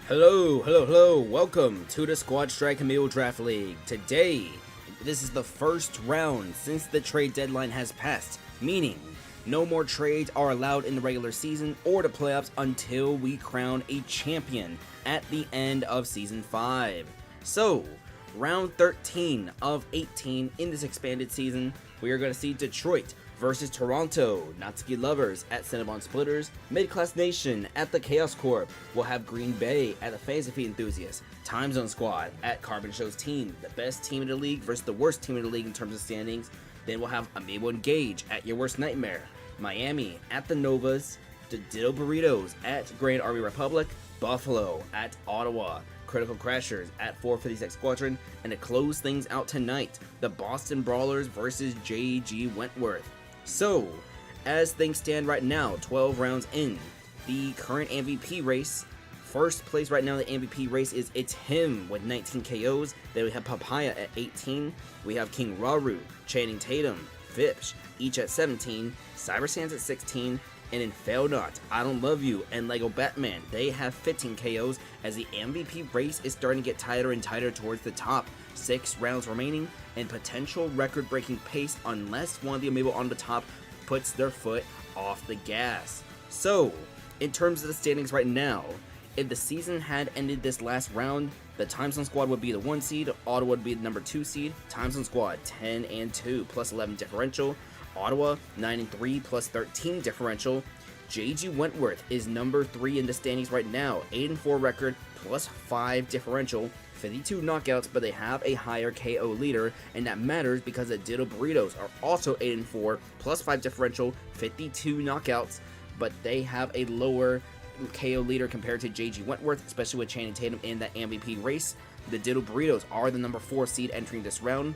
Hello, welcome to the Squad Strike Amiibo Draft League. Today, this is the first round since the trade deadline has passed, meaning no more trades are allowed in the regular season or the playoffs until we crown a champion at the end of Season 5. So, round 13 of 18 in this expanded season, we are going to see Detroit versus Toronto, Natsuki Lovers at Cinnabon Splitters, Mid-Class Nation at the Chaos Corp. We'll have Green Bay at the Fantasy Feet Enthusiasts, Time Zone Squad at Carbon Show's team, the best team in the league versus the worst team in the league in terms of standings. Then we'll have Amiibo Engage at Your Worst Nightmare, Miami at the Novas, the Ditto Burritos at Grand Army Republic, Buffalo at Ottawa, Critical Crashers at 456 Squadron, and to close things out tonight, the Boston Brawlers versus JG Wentworth. So, as things stand right now, 12 rounds in, the current MVP race, first place right now in the MVP race is It's Him with 19 KOs. Then we have Papaya at 18. We have King Raru, Channing Tatum, Fipsh, each at 17. Cyber Sands at 16. And in Fail Not, I Don't Love You, and Lego Batman, they have 15 KOs as the MVP race is starting to get tighter and tighter towards the top. 6 rounds remaining, and potential record-breaking pace unless one of the Amiibo on the top puts their foot off the gas. So, in terms of the standings right now, if the season had ended this last round, the Time Zone Squad would be the 1 seed, Ottawa would be the number 2 seed, Time Zone Squad 10-2 plus 11 differential, Ottawa 9-3 plus 13 differential. JG Wentworth is number 3 in the standings right now, 8-4 record plus 5 differential, 52 knockouts, but they have a higher KO leader, and that matters because the Ditto Burritos are also 8-4 plus 5 differential, 52 knockouts, but they have a lower KO leader compared to JG Wentworth, especially with Channing Tatum in that MVP race. The Ditto Burritos are the number 4 seed entering this round.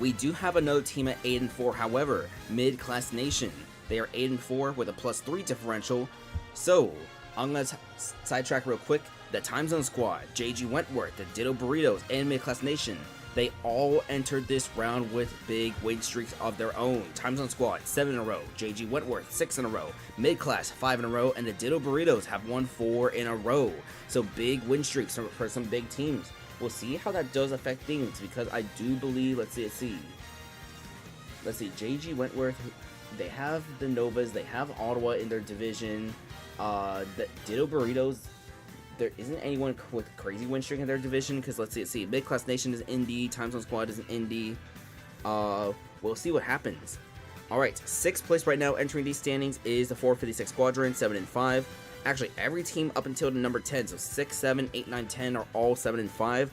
We do have another team at 8-4, however, Mid-Class Nation. They are 8-4 with a plus 3 differential. So, I'm going to sidetrack real quick. The Time Zone Squad, JG Wentworth, the Ditto Burritos, and Mid-Class Nation, they all entered this round with big win streaks of their own. Time Zone Squad, 7 in a row. JG Wentworth, 6 in a row. Mid-Class, 5 in a row. And the Ditto Burritos have won 4 in a row. So big win streaks for some big teams. We'll see how that does affect things, because I do believe, let's see, JG Wentworth, they have the Novas, they have Ottawa in their division. The Ditto Burritos, there isn't anyone with crazy win streak in their division, because let's see, Mid-Class Nation is indie, Time Zone Squad is an indie. We'll see what happens. Alright, 6th place right now entering these standings is the 456 Squadron, 7-5. Actually, every team up until the number 10, so 6, 7, 8, 9, 10 are all 7-5.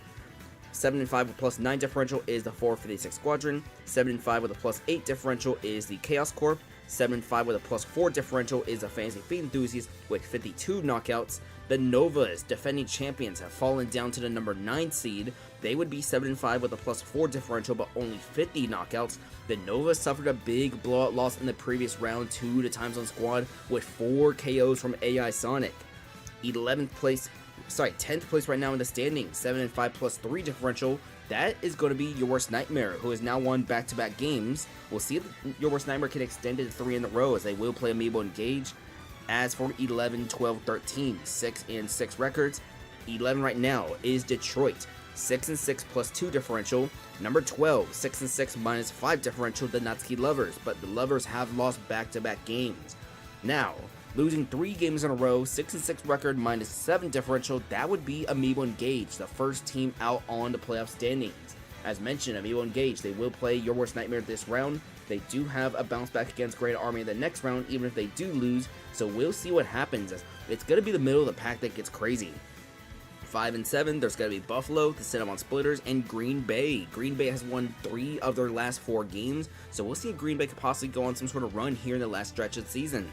7-5 with plus 9 differential is the 456 Squadron. 7-5 with a plus 8 differential is the Chaos Corp. 7-5 with a plus 4 differential is the Fantasy Feet Enthusiasts with 52 knockouts. The Novas, defending champions, have fallen down to the number 9 seed. They would be 7-5 with a plus 4 differential, but only 50 knockouts. The Novas suffered a big blowout loss in the previous round to the Time Zone Squad with 4 KOs from AI Sonic. 10th place right now in the standings, 7-5 plus 3 differential. That is going to be Your Worst Nightmare, who has now won back-to-back games. We'll see if Your Worst Nightmare can extend it to 3 in a row, as they will play Amiibo Engage. As for 11, 12, 13, 6-6 records, 11 right now is Detroit, 6-6 plus 2 differential. Number 12, 6-6 minus 5 differential, the Natsuki Lovers, but the Lovers have lost back-to-back games. Now, losing 3 games in a row, 6-6 record minus 7 differential, that would be Amiibo Engage, the first team out on the playoff standings. As mentioned, Amiibo Engage, they will play Your Worst Nightmare this round. They do have a bounce back against Great Army in the next round, even if they do lose, so we'll see what happens. It's going to be the middle of the pack that gets crazy. 5-7, there's going to be Buffalo, the Cinnabon Splitters, and Green Bay. Green Bay has won 3 of their last 4 games, so we'll see if Green Bay could possibly go on some sort of run here in the last stretch of the season.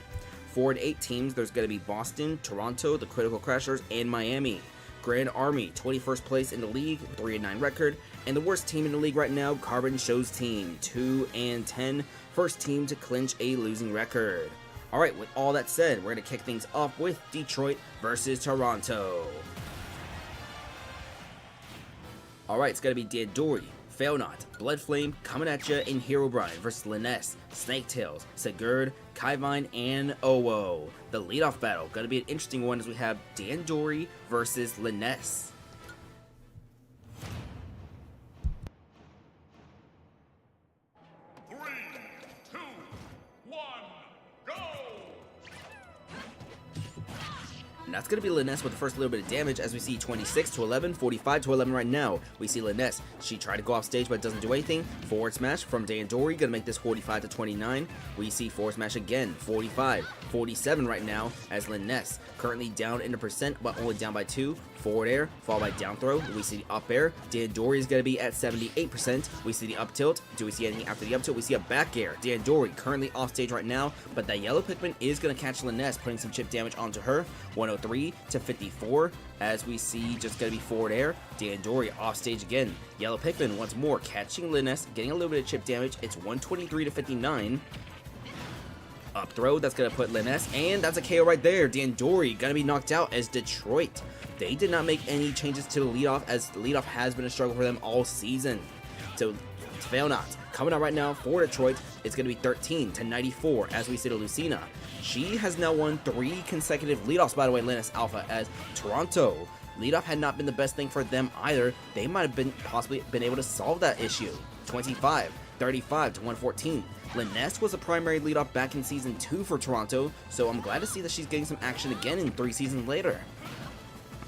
4-8 teams, there's going to be Boston, Toronto, the Critical Crashers, and Miami. Grand Army, 21st place in the league, 3-9 record, and the worst team in the league right now, Carbon Show's team, 2-10, first team to clinch a losing record. Alright, with all that said, we're going to kick things off with Detroit versus Toronto. Alright, it's going to be Dandori, Fail Not, Blood Flame coming at ya in Herobrine versus Liness, Snaketails, Sigurd, Kaivine, and Ω. The leadoff battle, gonna be an interesting one as we have Dandori versus Liness. And that's going to be Liness with the first little bit of damage as we see 26 to 11, 45 to 11 right now. We see Liness. She tried to go off stage but doesn't do anything. Forward smash from Dandori, going to make this 45 to 29. We see forward smash again, 45, 47 right now as Liness currently down in the percent but only down by 2. Forward air, followed by down throw. We see the up air. Dandori is going to be at 78%. We see the up tilt. Do we see anything after the up tilt? We see a back air. Dandori currently off stage right now, but that yellow Pikmin is going to catch Liness, putting some chip damage onto her. 103 to 54 as we see just going to be forward air. Dandori off stage again. Yellow Pikmin once more catching Liness, getting a little bit of chip damage. It's 123 to 59. Up throw, that's going to put Liness, and that's a KO right there. Dandori going to be knocked out as Detroit. They did not make any changes to the leadoff, as the leadoff has been a struggle for them all season. So, Fail Not coming out right now for Detroit. It's going to be 13 to 94 as we see to Lucina. She has now won 3 consecutive leadoffs, by the way, Liness Alpha, as Toronto. Leadoff had not been the best thing for them either. They might have been possibly been able to solve that issue. 25, 35 to 114. Liness was a primary leadoff back in Season 2 for Toronto, so I'm glad to see that she's getting some action again in 3 seasons later.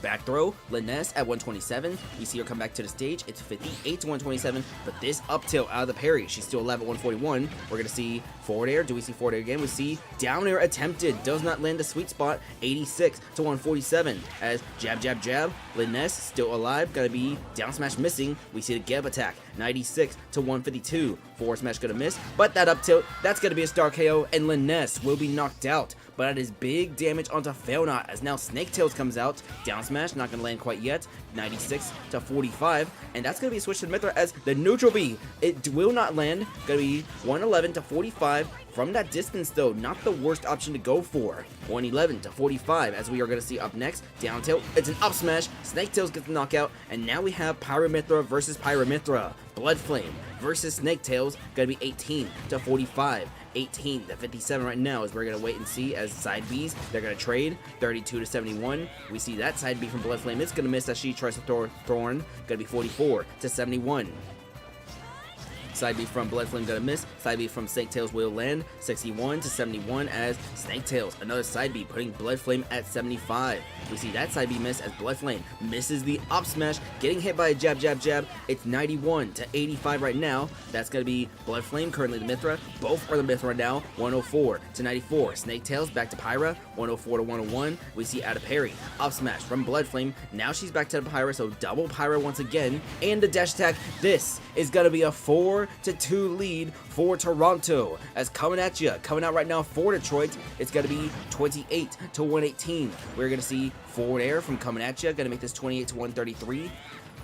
Back throw, Liness at 127. We see her come back to the stage. It's 58 to 127, but this up tilt out of the parry. She's still alive at 141. We're going to see forward air. Do we see forward air again? We see down air attempted. Does not land the sweet spot. 86 to 147 as jab, jab, jab. Liness still alive. Going to be down smash missing. We see the Geb attack. 96 to 152. Forward smash going to miss, but that up tilt, that's going to be a star KO, and Liness will be knocked out. But that is big damage onto Fail Not as now Snaketails comes out. Down smash, not going to land quite yet. 96 to 45, and that's going to be switched to Mithra as the neutral B. It will not land. Going to be 111 to 45. From that distance though, not the worst option to go for. 111 to 45 as we are going to see up next. Down tilt, it's an up smash. Snaketails gets the knockout, and now we have Pyramithra versus Pyramithra. Blood Flame versus Snaketails, going to be 18 to 45. 18 to 57 right now as we're going to wait and see as side Bs, they're going to trade. 32 to 71. We see that side B from Blood Flame. It's going to miss as she tries to throw Thorn. Going to be 44 to 71. Side B from Blood Flame gonna miss. Side B from Snaketails will land. 61 to 71 as Snaketails, another side B, putting Blood Flame at 75. We see that side B miss as Blood Flame misses the up smash, getting hit by a jab, jab, jab. It's 91 to 85 right now. That's gonna be Blood Flame, currently the Mithra. Both are the Mithra right now. 104 to 94. Snaketails back to Pyra. 104 to 101. We see out of parry. Up smash from Blood Flame. Now she's back to the Pyra, so double Pyra once again. And the dash attack. This is gonna be a 4-2 lead for Toronto. As coming at you, coming out right now for Detroit, it's going to be 28 to 118. We're going to see forward air from coming at you, going to make this 28 to 133.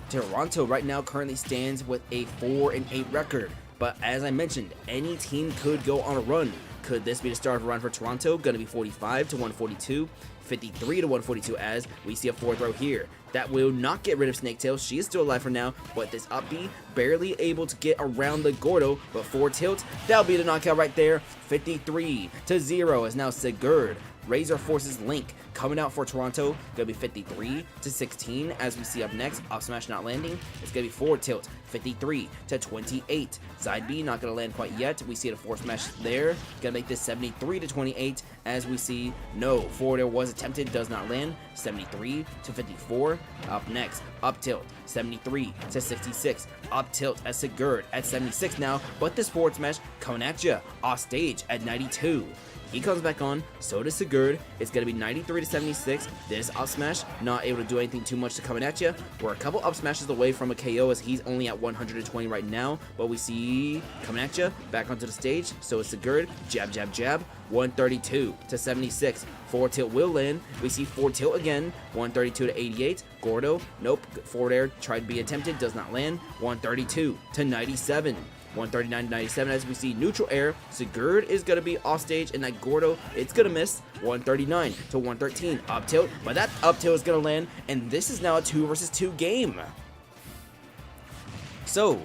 Toronto right now currently stands with a 4-8 record, but as I mentioned, any team could go on a run. Could this be the start of a run for Toronto? Going to be 45 to 142. 53 to 142 as we see a forward throw here. That will not get rid of Snaketails. She is still alive for now, but this up B barely able to get around the Gordo, but forward tilt, that'll be the knockout right there. 53 to 0 as now Sigurd Razor Forces Link coming out for Toronto. Gonna be 53 to 16 as we see up next. Up smash not landing. It's gonna be forward tilt. 53 to 28. Side B not gonna land quite yet. We see the forward smash there. Gonna make this 73 to 28 as we see no forward air was attempted, does not land. 73 to 54. Up next, up tilt. 73 to 66. Up tilt as Sigurd at 76 now, but this forward smash coming at you off stage at 92. He comes back on, so does Sigurd. It's going to be 93 to 76. This up smash, not able to do anything too much to coming at you. We're a couple up smashes away from a KO as he's only at 120 right now. But we see coming at you, back onto the stage. So is Sigurd. Jab, jab, jab. 132 to 76. Forward tilt will land. We see forward tilt again. 132 to 88. Gordo, nope. Forward air tried to be attempted, does not land. 132 to 97. 139 to 97 as we see neutral air. Sigurd is going to be off stage, and that Gordo, it's going to miss. 139 to 113. Up tilt, but that up tilt is going to land, and this is now a 2 versus 2 game. So,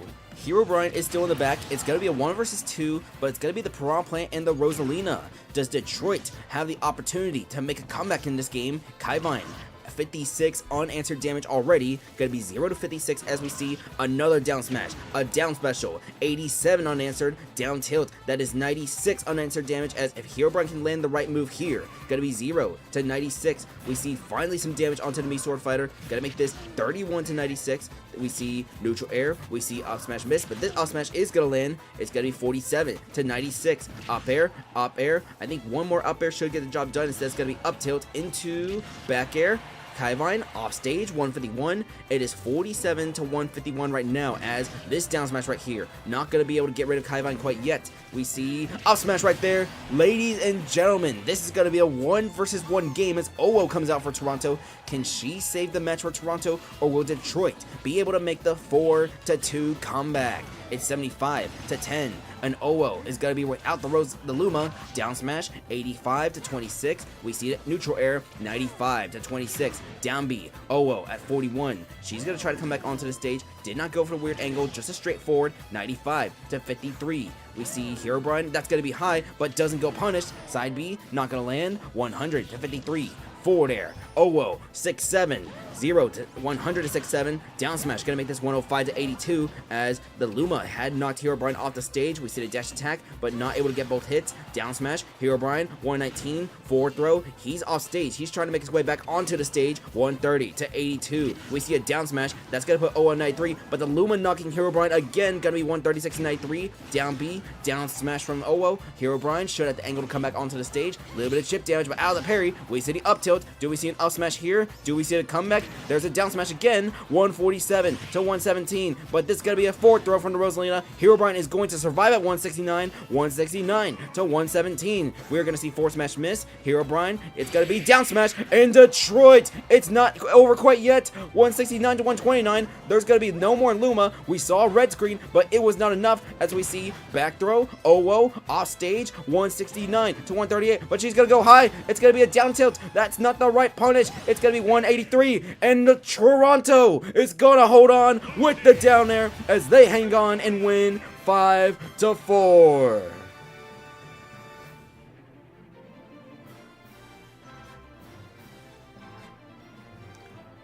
Herobrine is still in the back. It's going to be a 1 versus 2, but it's going to be the Piranha Plant and the Rosalina. Does Detroit have the opportunity to make a comeback in this game? Kaivine, 56 unanswered damage already. Gonna be 0 to 56 as we see another down smash, a down special, 87 unanswered, down tilt. That is 96 unanswered damage, as if Herobrine can land the right move here, gonna be 0 to 96. We see finally some damage onto the Mii Sword Fighter. Gonna make this 31 to 96. We see neutral air, we see up smash miss, but this up smash is gonna land. It's gonna be 47 to 96. Up air, up air. I think one more up air should get the job done. Instead, it's gonna be up tilt into back air. Kaivine off stage, 151. It is 47 to 151 right now, as this down smash right here, not going to be able to get rid of Kaivine quite yet. We see up smash right there. Ladies and gentlemen, this is going to be a 1 versus 1 game as Ω comes out for Toronto. Can she save the match for Toronto, or will Detroit be able to make the 4 to 2 comeback? It's 75 to 10. And Ω is going to be without the Luma. Down smash, 85 to 26. We see it neutral air, 95 to 26. Down B, Ω at 41. She's going to try to come back onto the stage. Did not go for the weird angle, just a straightforward 95 to 53. We see Herobrine, that's going to be high, but doesn't go punished. Side B, not going to land, 100 to 53. Forward air, Ω, 6-7, 0 to 100 to 6-7. Down smash, gonna make this 105 to 82, as the Luma had knocked Herobrine off the stage. We see the dash attack, but not able to get both hits. Down smash, Herobrine, 119, forward throw. He's off stage. He's trying to make his way back onto the stage, 130 to 82. We see a down smash, that's gonna put Ω on 93, but the Luma knocking Herobrine again, gonna be 136 to 93. Down B, down smash from Ω. Herobrine should have the angle to come back onto the stage. A little bit of chip damage, but out of the parry, we see the up tilt. Do we see an up smash here? Do we see a comeback? There's a down smash again, 147 to 117, but this is going to be a forward throw from the Rosalina. Herobrine is going to survive at 169, 169 to 117. We're going to see forward smash miss. Herobrine, it's going to be down smash in Detroit. It's not over quite yet, 169 to 129. There's going to be no more Luma. We saw a red screen, but it was not enough, as we see back throw, Ω off stage, 169 to 138, but she's going to go high. It's going to be a down tilt. That's not the right punish. It's going to be 183, and the Toronto is going to hold on with the down air as they hang on and win 5 to 4.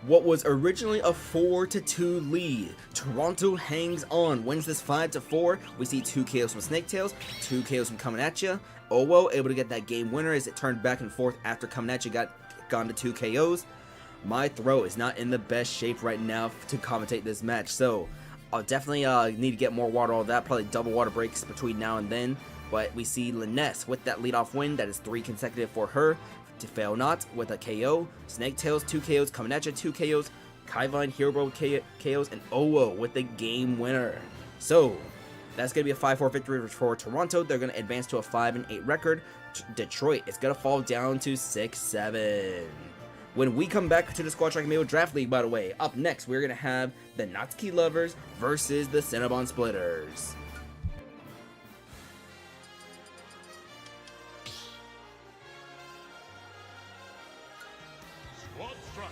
What was originally a 4 to 2 lead, Toronto hangs on, wins this 5 to 4. We see 2 KOs from Snake Tails, 2 KOs from Coming At Ya. Ω able to get that game winner as it turned back and forth after Coming At Ya gone to 2 KOs. My throat is not in the best shape right now to commentate this match, so I'll definitely need to get more water, all that, probably double water breaks between now and then. But we see Liness with that leadoff win, that is 3 consecutive for her, to fail not with a KO. Snake Tails 2 KOs, Coming At Ya 2 KOs, Kaivine, Hero KOs, and Ω with the game winner. So that's going to be a 5-4 victory for Toronto. They're going to advance to a 5-8 record. Detroit is going to fall down to 6-7. When we come back to the Squad Strike Amiibo Draft League, by the way, up next, we're going to have the Natsuki Lovers versus the Cinnabon Splitters. Squad Strike.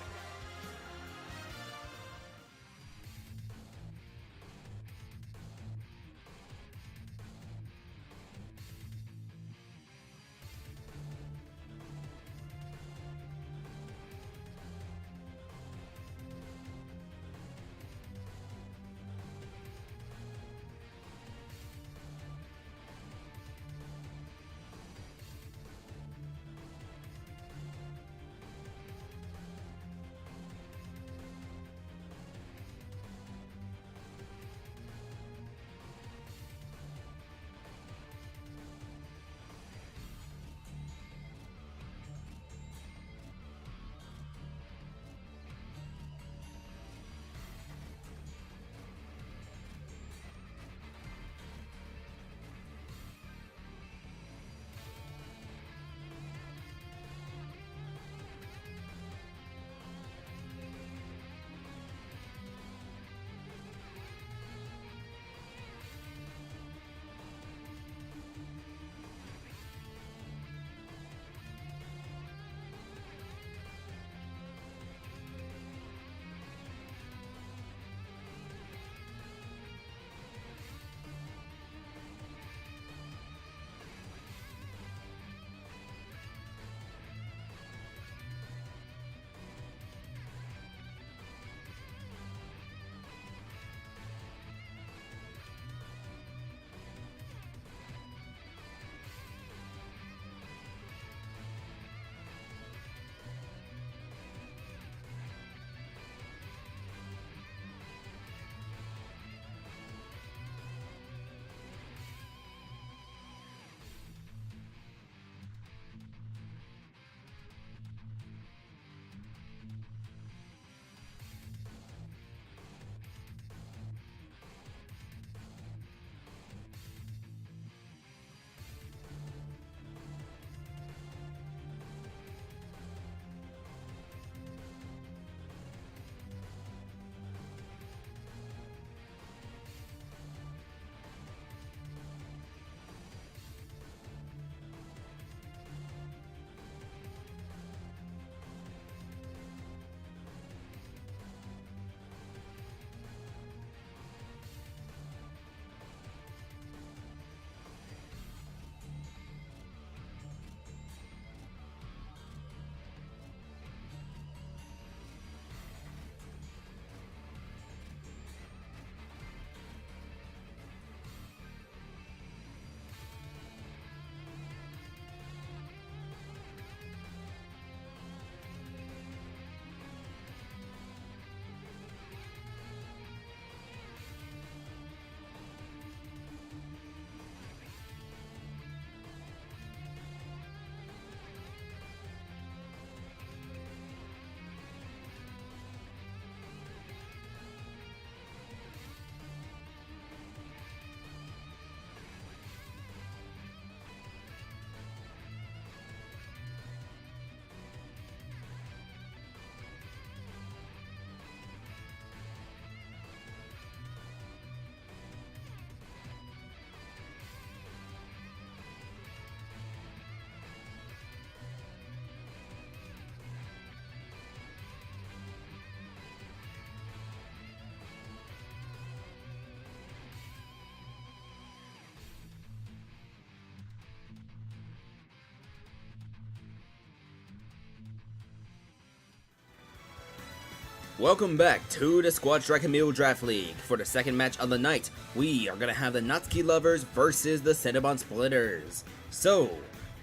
Welcome back to the Squad Strike Amiibo Draft League. For the second match of the night, we are going to have the Natsuki Lovers versus the Cinnabon Splitters. So,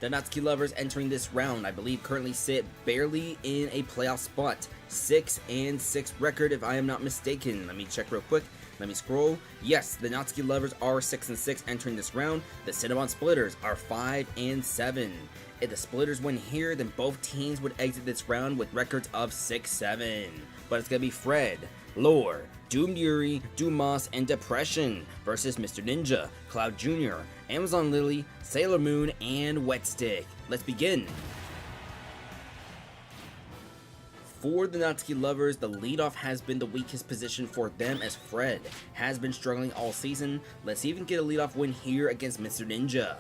the Natsuki Lovers entering this round, I believe, currently sit barely in a playoff spot. 6-6 record, if I am not mistaken. Let me check real quick. Let me scroll. Yes, the Natsuki Lovers are 6-6 entering this round. The Cinnabon Splitters are 5-7. If the Splitters win here, then both teams would exit this round with records of 6-7. But it's going to be Fred, Lore, Doomed Yuri, Dumas, and Depression versus Mr. Ninja, Cloud Jr., Amazon Lily, Sailor Moon, and Wetstick. Let's begin. For the Natsuki Lovers, the leadoff has been the weakest position for them as Fred has been struggling all season. Let's even get a leadoff win here against Mr. Ninja.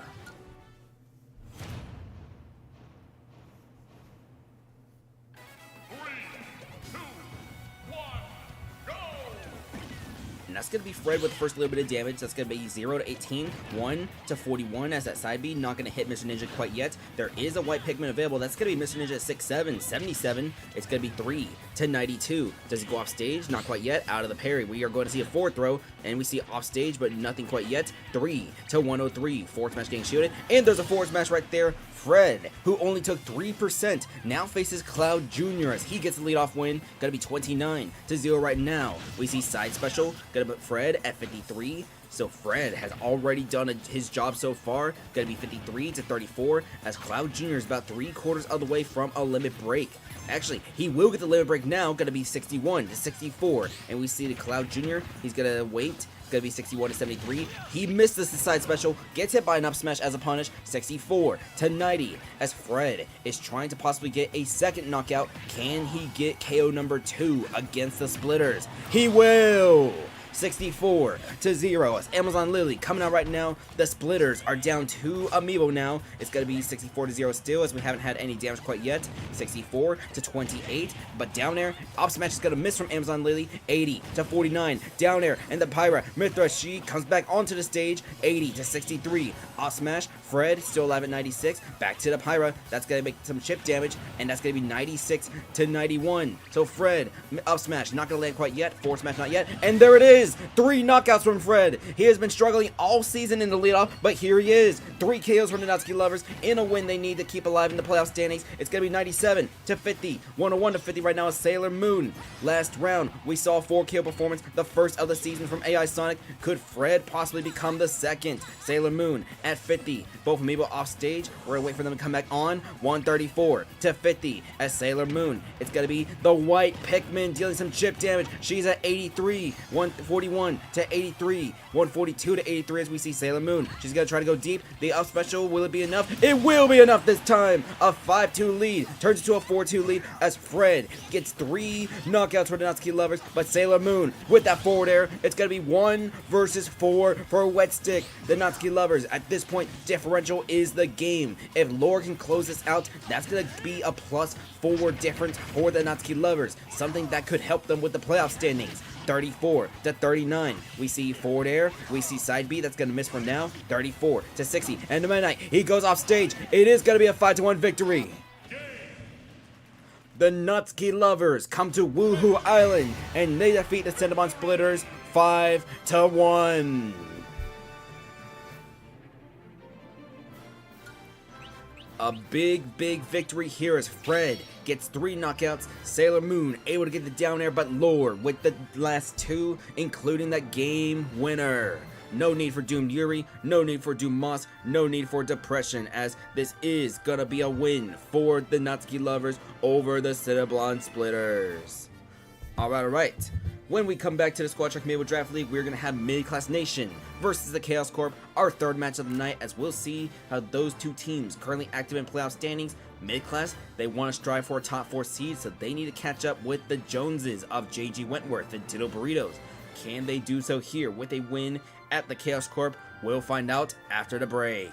And that's going to be Fred with the first little bit of damage. That's going to be 0 to 18, 1 to 41 as that side B. Not going to hit Mr. Ninja quite yet. There is a white pigment available. That's going to be Mr. Ninja at 6-7, 77. It's going to be 3 to 92. Does he go off stage? Not quite yet. Out of the parry. We are going to see a forward throw, and we see off stage, but nothing quite yet. 3 to 103. Forward smash getting shielded, and there's a forward smash right there. Fred, who only took 3%, now faces Cloud Jr. as he gets the leadoff win. Gonna be 29 to 0 right now. We see side special, gonna put Fred at 53. So Fred has already done his job so far. Gonna be 53 to 34 as Cloud Jr. is about 3/4 of the way from a limit break. Actually, he will get the limit break now. Gonna be 61 to 64. And we see the Cloud Jr. He's gonna wait. Gonna be 61 to 73. He misses the side special, gets hit by an up smash as a punish. 64 to 90 as Fred is trying to possibly get a second knockout. Can he get KO number 2 against the Splitters? He will! 64 to 0 as Amazon Lily coming out right now. The Splitters are down 2 Amiibo now. It's going to be 64 to 0 still as we haven't had any damage quite yet. 64 to 28, but down air, up smash is going to miss from Amazon Lily. 80 to 49, down air, and the Pyra Mithra, she comes back onto the stage. 80 to 63, up smash. Fred still alive at 96, back to the Pyra. That's going to make some chip damage, and that's going to be 96 to 91. So Fred, up smash, not going to land quite yet. Forward smash, not yet, and there it is. 3 knockouts from Fred. He has been struggling all season in the leadoff, but here he is. 3 KOs from the Natsuki Lovers in a win they need to keep alive in the playoff standings. It's going to be 97 to 50. 101 to 50 right now is Sailor Moon. Last round, we saw a 4 KO performance, the first of the season from AI Sonic. Could Fred possibly become the second? Sailor Moon at 50. Both Amiibo off stage. We're going to wait for them to come back on. 134 to 50 as Sailor Moon. It's going to be the white Pikmin dealing some chip damage. She's at 83. 141 to 83, 142 to 83 as we see Sailor Moon. She's going to try to go deep. The up special, will it be enough? It will be enough this time. A 5-2 lead turns into a 4-2 lead as Fred gets 3 knockouts for the Natsuki Lovers, but Sailor Moon with that forward air, it's going to be 1 versus 4 for Wetstick. The Natsuki Lovers, at this point, differential is the game. If Lore can close this out, that's going to be a +4 difference for the Natsuki Lovers, something that could help them with the playoff standings. 34 to 39. We see forward air. We see side B. That's going to miss for now. 34 to 60. And the Meta Knight, he goes off stage. It is going to be a 5-1 victory. The Natsuki Lovers come to Woohoo Island and they defeat the Cinnabon Splitters 5-1. A big victory here as Fred gets 3 knockouts. Sailor Moon able to get the down air, but Lore with the last 2, including that game winner. No need for Doomed Yuri, no need for Dumas, no need for Depression, as this is gonna be a win for the Natsuki Lovers over the Cinnabon Splitters. Alright. When we come back to the Squad Strike Amiibo Draft League, we're going to have Mid-Class Nation versus the Chaos Corp, our 3rd match of the night, as we'll see how those 2 teams currently active in playoff standings. Mid-Class, they want to strive for a top 4 seed, so they need to catch up with the Joneses of JG Wentworth and Ditto Burritos. Can they do so here with a win at the Chaos Corp? We'll find out after the break.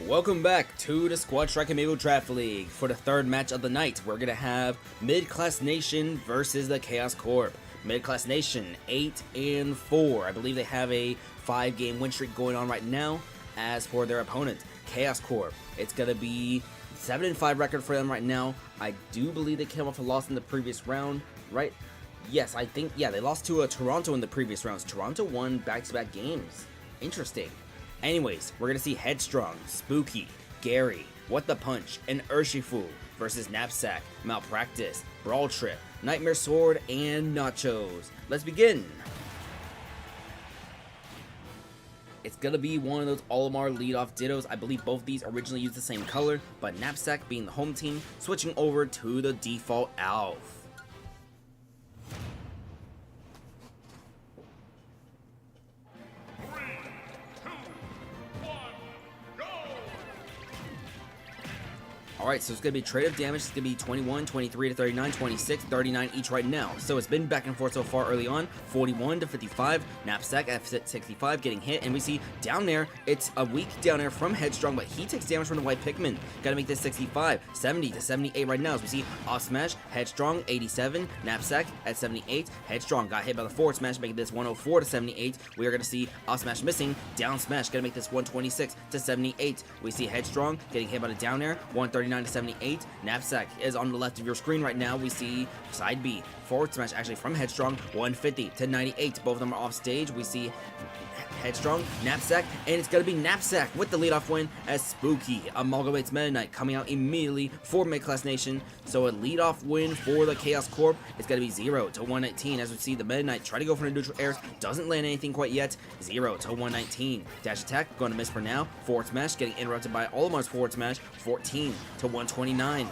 Welcome back to the Squad Strike Amiibo Draft League. For the third match of the night, we're going to have Mid-Class Nation versus the Chaos Corp. Mid-Class Nation, 8-4. I believe they have a 5-game win streak going on right now. As for their opponent, Chaos Corp, it's going to be 7-5 record for them right now. I do believe they came off a loss in the previous round, right? Yes, I think, yeah, they lost to Toronto in the previous rounds. Toronto won back-to-back games. Interesting. Anyways, we're going to see Headstrong, Spooky, Gary, What the Punch, and Urshifu versus Knapsack, Malpractice, Brawl Trip, Nightmare Sword, and Nachos. Let's begin. It's going to be one of those Olimar leadoff dittos. I believe both these originally used the same color, but Knapsack being the home team, switching over to the default Alf. Alright, so it's going to be trade of damage. It's going to be 21, 23 to 39, 26, 39 each right now. So it's been back and forth so far early on. 41 to 55. Knapsack at 65 getting hit. And we see down there, it's a weak down air from Headstrong, but he takes damage from the white Pikmin. Got to make this 65. 70 to 78 right now. As we see off smash, Headstrong 87. Knapsack at 78. Headstrong got hit by the forward smash, making this 104 to 78. We are going to see off smash missing. Down smash, going to make this 126 to 78. We see Headstrong getting hit by the down air. 139 to 78. Knapsack is on the left of your screen right now. We see side B forward smash actually from Headstrong, 150 to 98. Both of them are off stage. We see Headstrong, Knapsack, and it's going to be Knapsack with the leadoff win as Spooky amalgamates Meta Knight coming out immediately for Mid-Class Nation. So a leadoff win for the Chaos Corp is going to be 0 to 119 as we see the Meta Knight try to go for the neutral airs, doesn't land anything quite yet. 0 to 119. Dash attack going to miss for now. Forward smash getting interrupted by Olimar's forward smash. 14 to 129.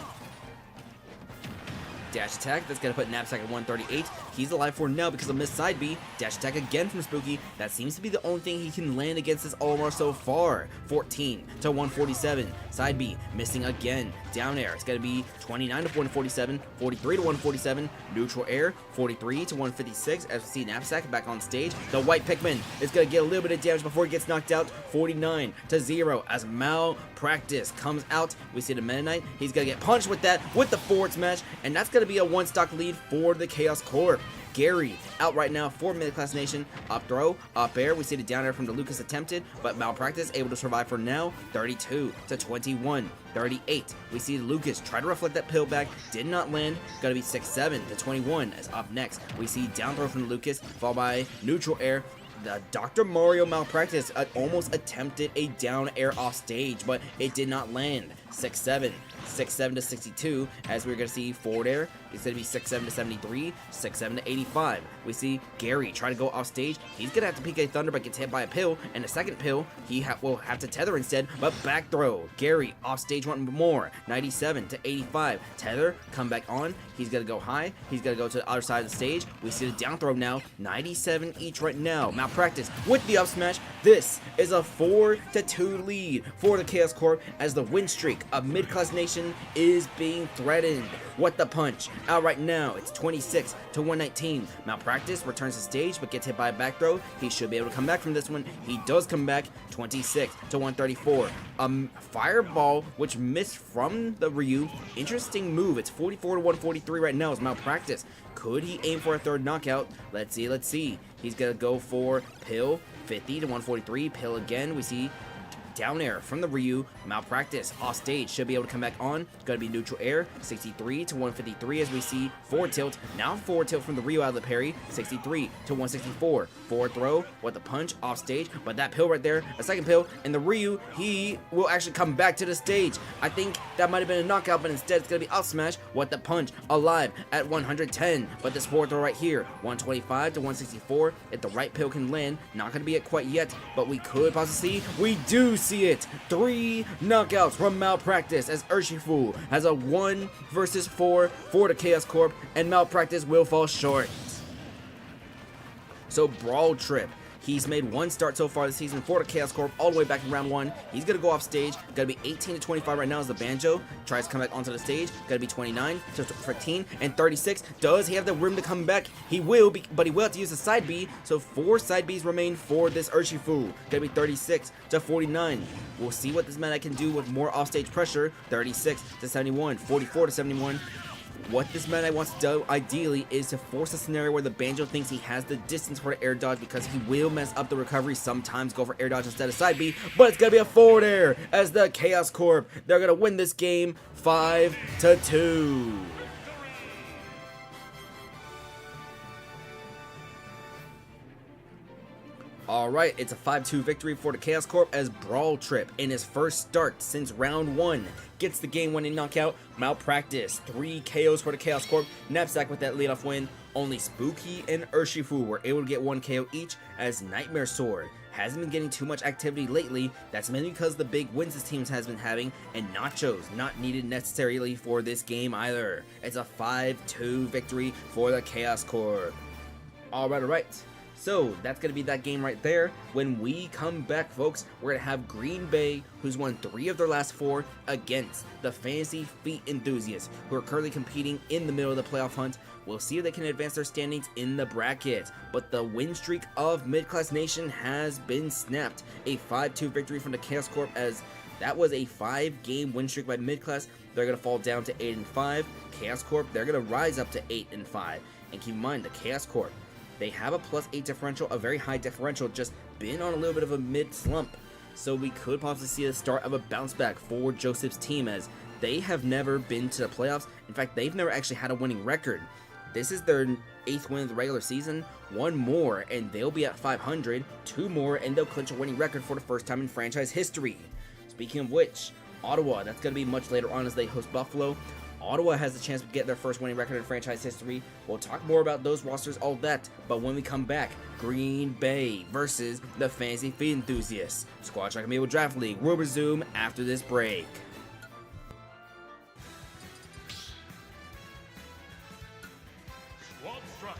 Dash attack, that's going to put Knapsack at 138. He's alive for now because of missed side B. Dash attack again from Spooky. That seems to be the only thing he can land against this Olimar so far. 14 to 147. Side B missing again. Down air, it's going to be 29 to 147. 43 to 147. Neutral air, 43 to 156. As we see Knapsack back on stage. The white Pikmin is going to get a little bit of damage before he gets knocked out. 49 to 0 as Malpractice comes out. We see the Meta Knight. He's going to get punched with that with the forward smash, and that's going to be a one stock lead for the Chaos Corp. Gary out right now for Mid-Class Nation. Up throw, up air. We see the down air from the Lucas attempted, but Malpractice able to survive for now. 32 to 21. 38. We see Lucas try to reflect that pill back. Did not land. Gonna be 6-7 to 21. As up next, we see down throw from Lucas, followed by neutral air. The Dr. Mario Malpractice almost attempted a down air off stage, but it did not land. 6-7. 6-7 to 62, as we're going to see forward air. It's going to be 6-7 to 73, 6-7 to 85. We see Gary try to go off stage. He's going to have to PK Thunder, but gets hit by a pill, and the second pill, he will have to tether instead, but back throw. Gary off stage one more, 97 to 85. Tether, come back on. He's going to go high. He's going to go to the other side of the stage. We see the down throw now, 97 each right now. Malpractice with the up smash. This is a 4-2 lead for the Chaos Corp as the win streak of Mid-Class Nation is being threatened. What the punch out right now. It's 26 to 119. Malpractice returns to stage but gets hit by a back throw. He should be able to come back from this one. He does come back. 26 to 134. Fireball which missed from the Ryu. Interesting move. It's 44 to 143 right now as Malpractice. Could he aim for a third knockout? Let's see. He's gonna go for pill. 50 to 143. Pill again. We see down air from the Ryu. Malpractice off stage should be able to come back on. Gonna be neutral air. 63 to 153 as we see forward tilt. Now forward tilt from the Ryu out of the parry. 63 to 164. Forward throw with the punch off stage. But that pill right there, a second pill, and the Ryu, he will actually come back to the stage. I think that might have been a knockout, but instead it's gonna be out smash. What the punch alive at 110. But this forward throw right here, 125 to 164. If the right pill can land, not gonna be it quite yet, but we could possibly see. We do see it. 3 knockouts from Malpractice as Urshifu has a 1 versus 4 for the Chaos Corp, and Malpractice will fall short. So Brawl Trip, He's made one start so far this season for the Chaos Corp, all the way back in round 1. He's going to go off stage. Got to be 18 to 25 right now as the Banjo tries to come back onto the stage. Got to be 29 to 15 and 36. Does he have the room to come back? He will, but he will have to use the side B. So 4 side Bs remain for this Urshifu. Got to be 36 to 49. We'll see what this Meta Knight can do with more offstage pressure. 36 to 71, 44 to 71. What this Meta Knight wants to do, ideally, is to force a scenario where the Banjo thinks he has the distance for the air dodge, because he will mess up the recovery, sometimes go for air dodge instead of side B, but it's going to be a forward air as the Chaos Corp, they're going to win this game 5 to 2. Alright, it's a 5-2 victory for the Chaos Corp as Brawl Trip, in his first start since round 1, gets the game-winning knockout. Malpractice, 3 KOs for the Chaos Corp. Knapsack with that leadoff win. Only Spooky and Urshifu were able to get 1 KO each, as Nightmare Sword hasn't been getting too much activity lately. That's mainly because the big wins his team has been having, and Nacho's not needed necessarily for this game either. It's a 5-2 victory for the Chaos Corp. Alright. So that's going to be that game right there. When we come back, folks, we're going to have Green Bay, who's won 3 of their last 4, against the Fantasy Feet Enthusiasts, who are currently competing in the middle of the playoff hunt. We'll see if they can advance their standings in the bracket. But the win streak of Mid-Class Nation has been snapped. A 5-2 victory from the Chaos Corp, as that was a 5-game win streak by Mid-Class. They're going to fall down to 8-5. Chaos Corp, they're going to rise up to 8-5. And keep in mind, the Chaos Corp, they have a +8 differential, a very high differential, just been on a little bit of a mid-slump. So we could possibly see the start of a bounce back for Joseph's team, as they have never been to the playoffs. In fact, they've never actually had a winning record. This is their 8th win of the regular season. 1 more and they'll be at 500. 2 more and they'll clinch a winning record for the first time in franchise history. Speaking of which, Ottawa, that's going to be much later on as they host Buffalo. Ottawa has a chance to get their first winning record in franchise history. We'll talk more about those rosters, all that, but when we come back, Green Bay versus the Fantasy Feet Enthusiasts. Squad Strike Amiibo Draft League will resume after this break. Squad Strike.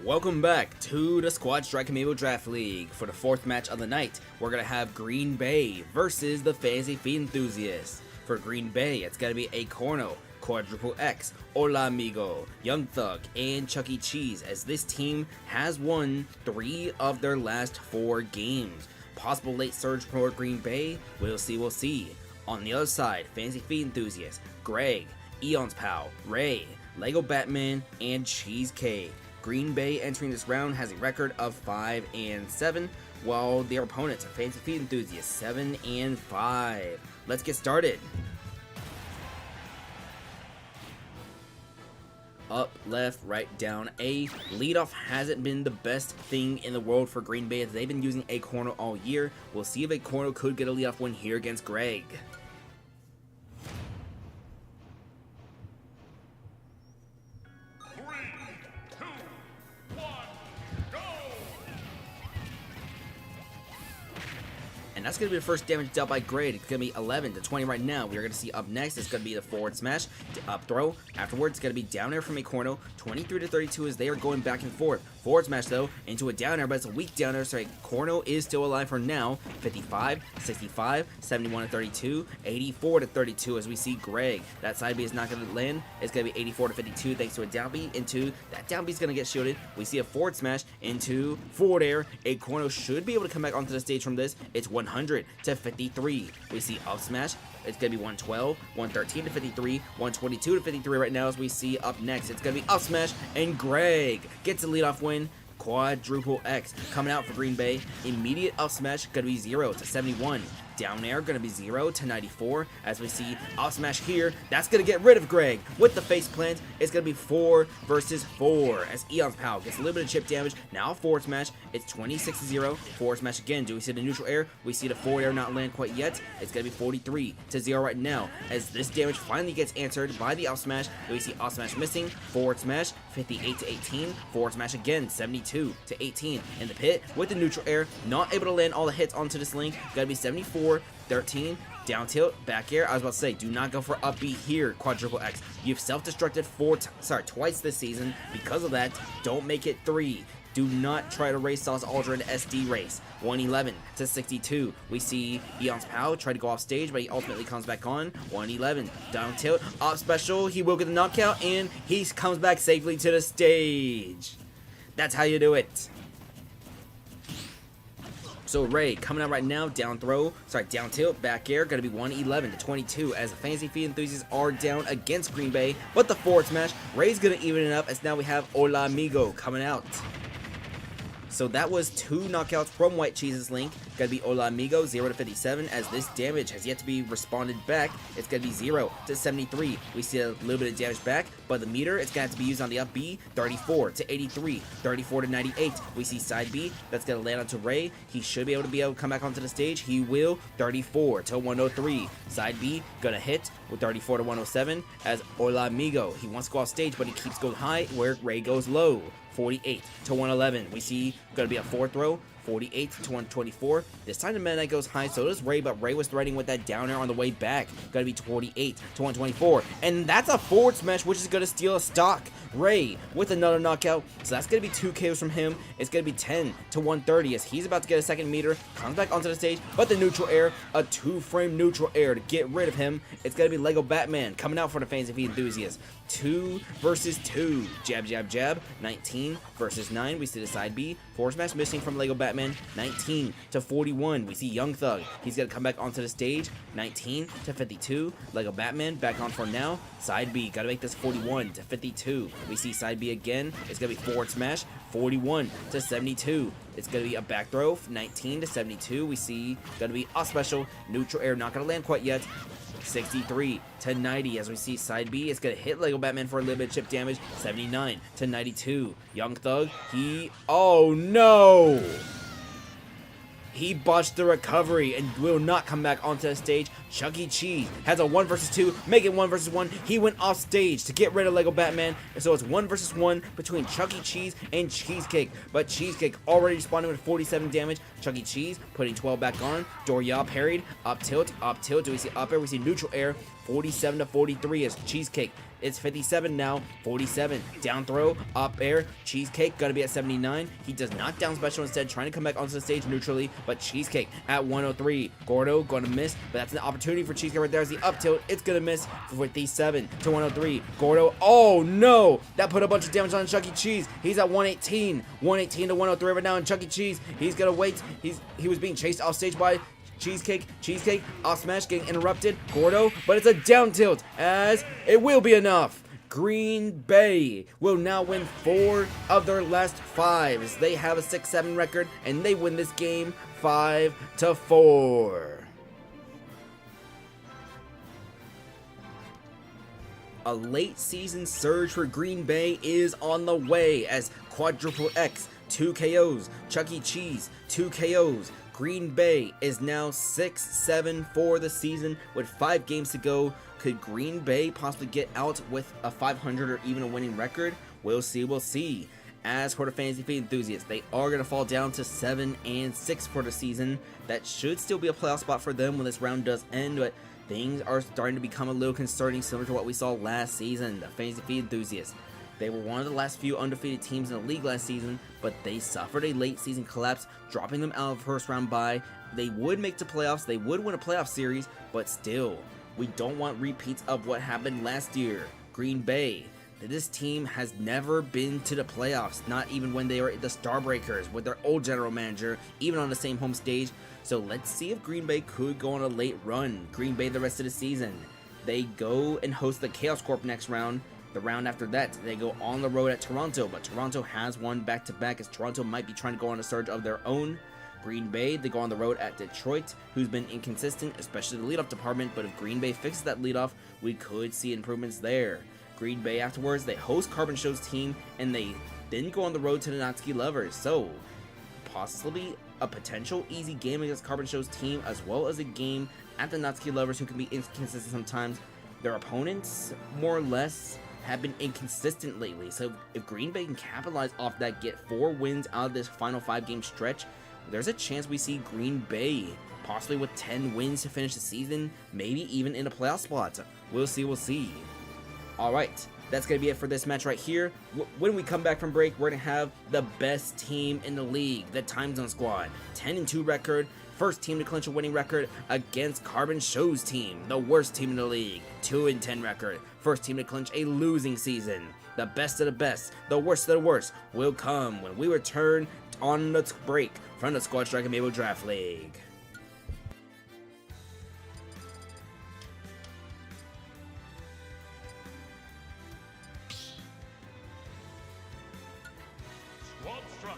Welcome back to the Squad Strike Amiibo Draft League. For the fourth match of the night, we're going to have Green Bay versus the Fantasy Feet Enthusiasts. For Green Bay, it's going to be Acorno, Quadruple X, Hola Amigo, Young Thug, and Chuck E. Cheese, as this team has won 3 of their last 4 games. Possible late surge for Green Bay? We'll see. On the other side, Fantasy Feet Enthusiasts, Greg, Eon's Pal, Ray, Lego Batman, and Cheesecake. Green Bay entering this round has a record of 5-7, while their opponents are Fantasy Feet Enthusiasts 7-5. Let's get started. Up, left, right, down, A. Leadoff hasn't been the best thing in the world for Green Bay as they've been using Acorno all year. We'll see if Acorno could get a leadoff win here against Greg. And that's going to be the first damage dealt by Greg. It's going to be 11-20 right now. We're going to see up next, it's going to be the forward smash, up throw. Afterwards, it's going to be down air from Acorno, 23-32 as they are going back and forth. Forward smash, though, into a down air, but it's a weak down air, so Acorno is still alive for now. 55, 65, 71-32, 84-32 as we see Greg. That side B is not going to land. It's going to be 84-52 thanks to a down B. Into that down B is going to get shielded. We see a forward smash into forward air. Acorno should be able to come back onto the stage from this. It's 100-53. We see up smash. It's going to be 112, 113-53, 122-53 right now as we see up next. It's going to be up smash, and Greg gets a leadoff win. Quadruple X coming out for Green Bay. Immediate up smash going to be 0-71. Down air going to be 0-94 as we see up smash here. That's going to get rid of Greg with the face plant. It's going to be 4 versus 4 as Eon's Pal gets a little bit of chip damage. Now forward smash. It's 26-0. Forward smash again. Do we see the neutral air? We see the forward air not land quite yet. It's going to be 43-0 right now as this damage finally gets answered by the up smash. Do we see up smash missing? Forward smash 58-18. Forward smash again 72-18 in the pit with the neutral air. Not able to land all the hits onto this link. Got to be 74-13, down tilt, back air. I was about to say, do not go for up B here, Quadruple X. You've self-destructed twice this season. Because of that, don't make it 3. Do not try to race Sauce Aldrin SD race. 111-62. We see Eon's Pal try to go off stage, but he ultimately comes back on. 111, down tilt, up special. He will get the knockout, and he comes back safely to the stage. That's how you do it. So Ray coming out right now, down tilt, back air, going to be 111-22 as the Fantasy Feet Enthusiasts are down against Green Bay. But the forward smash, Ray's going to even it up as now we have Hola Amigo coming out. So that was 2 knockouts from White Cheese's link. Gonna be Hola Amigo 0-57 as this damage has yet to be responded back. It's gonna be 0-73. We see a little bit of damage back, but the meter it's gonna have to be used on the up B. 34-83, 34-98. We see side B that's gonna land onto Ray. He should be able to come back onto the stage. He will. 34-103. Side B gonna hit with 34-107 as Hola Amigo. He wants to go off stage, but he keeps going high where Ray goes low. 48-111. We see gonna be a 4 throw. 48-124. This time the Meta Knight goes high, so does Ray, but Ray was threatening with that down air on the way back. Gonna be 48-124. And that's a forward smash, which is gonna steal a stock. Ray with another knockout. So that's gonna be 2 KOs from him. It's gonna be 10-130 as he's about to get a second meter. Comes back onto the stage, but the neutral air, a 2-frame neutral air to get rid of him. It's gonna be Lego Batman coming out for the Fantasy Feet Enthusiasts. 2 versus 2. Jab, jab, jab. 19 versus 9. We see the side B. Forward smash missing from Lego Batman. 19-41. We see Young Thug. He's going to come back onto the stage. 19-52. Lego Batman back on for now. Side B. Got to make this 41-52. We see side B again. It's going to be forward smash. 41-72. It's going to be a back throw. 19-72. We see going to be a special. Neutral air. Not going to land quite yet. 63-90 as we see side B. It's going to hit Lego Batman for a little bit of chip damage. 79-92. Young Thug, oh no! He botched the recovery and will not come back onto the stage. Chuck E. Cheese has a 1 versus 2, make it 1 versus 1. He went off stage to get rid of Lego Batman, and so it's 1 versus 1 between Chuck E. Cheese and Cheesecake. But Cheesecake already responded with 47 damage. Chuck E. Cheese putting 12 back on. Doria parried. Up tilt. Do we see up air? We see neutral air. 47 to 43 as Cheesecake. It's 57 now. 47. Down throw. Up air. Cheesecake gonna be at 79. He does not down special, instead trying to come back onto the stage neutrally. But Cheesecake at 103. Gordo gonna miss. But that's an opportunity for Cheesecake right there as the up tilt. It's gonna miss. 57 to 103. Gordo. Oh no! That put a bunch of damage on Chuck E. Cheese. He's at 118. 118 to 103 right now. And Chuck E. Cheese, he's gonna wait. He was being chased off stage by Cheesecake, off smash getting interrupted. Gordo, but it's a down tilt as it will be enough. Green Bay will now win 4 of their last 5 as they have a 6-7 record and they win this game 5-4. A late season surge for Green Bay is on the way as Quadruple X, 2 KOs, Chuck E. Cheese, 2 KOs. Green Bay is now 6-7 for the season with 5 games to go. Could Green Bay possibly get out with a 500 or even a winning record? We'll see. As for the Fantasy Feed enthusiasts, they are going to fall down to 7-6 for the season. That should still be a playoff spot for them when this round does end, but things are starting to become a little concerning, similar to what we saw last season. The Fantasy Feed enthusiasts, they were one of the last few undefeated teams in the league last season, but they suffered a late season collapse, dropping them out of first round bye. They would make the playoffs, they would win a playoff series, but still, we don't want repeats of what happened last year. Green Bay, this team has never been to the playoffs, not even when they were the Starbreakers with their old general manager, even on the same home stage. So let's see if Green Bay could go on a late run. Green Bay the rest of the season, they go and host the Chaos Corp next round. The round after that, they go on the road at Toronto, but Toronto has won back-to-back as Toronto might be trying to go on a surge of their own. Green Bay, they go on the road at Detroit, who's been inconsistent, especially the leadoff department, but if Green Bay fixes that leadoff, we could see improvements there. Green Bay afterwards, they host Carbon Show's team, and they then go on the road to the Natsuki Lovers, so possibly a potential easy game against Carbon Show's team, as well as a game at the Natsuki Lovers, who can be inconsistent sometimes. Their opponents, more or less, have been inconsistent lately, so if Green Bay can capitalize off that, get 4 wins out of this final 5-game stretch, there's a chance we see Green Bay possibly with 10 wins to finish the season, maybe even in a playoff spot. We'll see. Alright, that's going to be it for this match right here. When we come back from break, we're going to have the best team in the league, the Time Zone Squad. 10-2 record, first team to clinch a winning record against Carbon Show's team, the worst team in the league. 2-10 record, first team to clinch a losing season. The best of the best, the worst of the worst will come when we return on the break from the Squad Strike Amiibo Draft League. Squad Strike.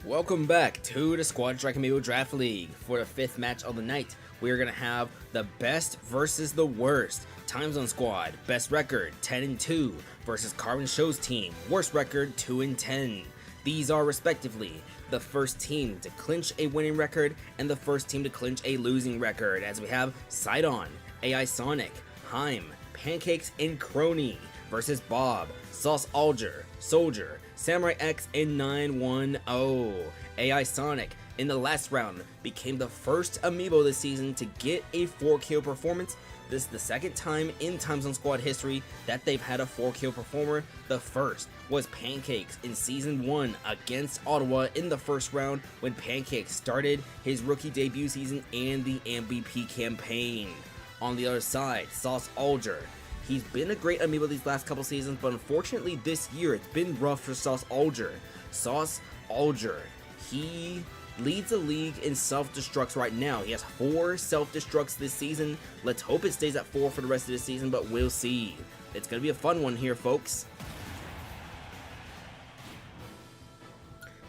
Welcome back to the Squad Strike Amiibo Draft League. For the 5th match of the night, we are going to have the best versus the worst. Time Zone Squad, best record 10-2 versus Carbon Show's team, worst record 2-10. These are respectively the first team to clinch a winning record and the first team to clinch a losing record, as we have Sidon, AI Sonic, Heim, Pancakes, and Crony versus Bob, Sauce Alger, Soldier, Samurai X, and 910. AI Sonic in the last round became the first Amiibo this season to get a 4KO performance. This is the second time in Time Zone Squad history that they've had a 4KO performer. The first was Pancakes in Season 1 against Ottawa in the first round when Pancakes started his rookie debut season and the MVP campaign. On the other side, Sauce Alger. He's been a great Amiibo these last couple seasons, but unfortunately this year it's been rough for Sauce Alger. Sauce Alger, he leads the league in self-destructs right now. He has 4 self-destructs this season. Let's hope it stays at 4 for the rest of the season, but we'll see. It's going to be a fun one here, folks.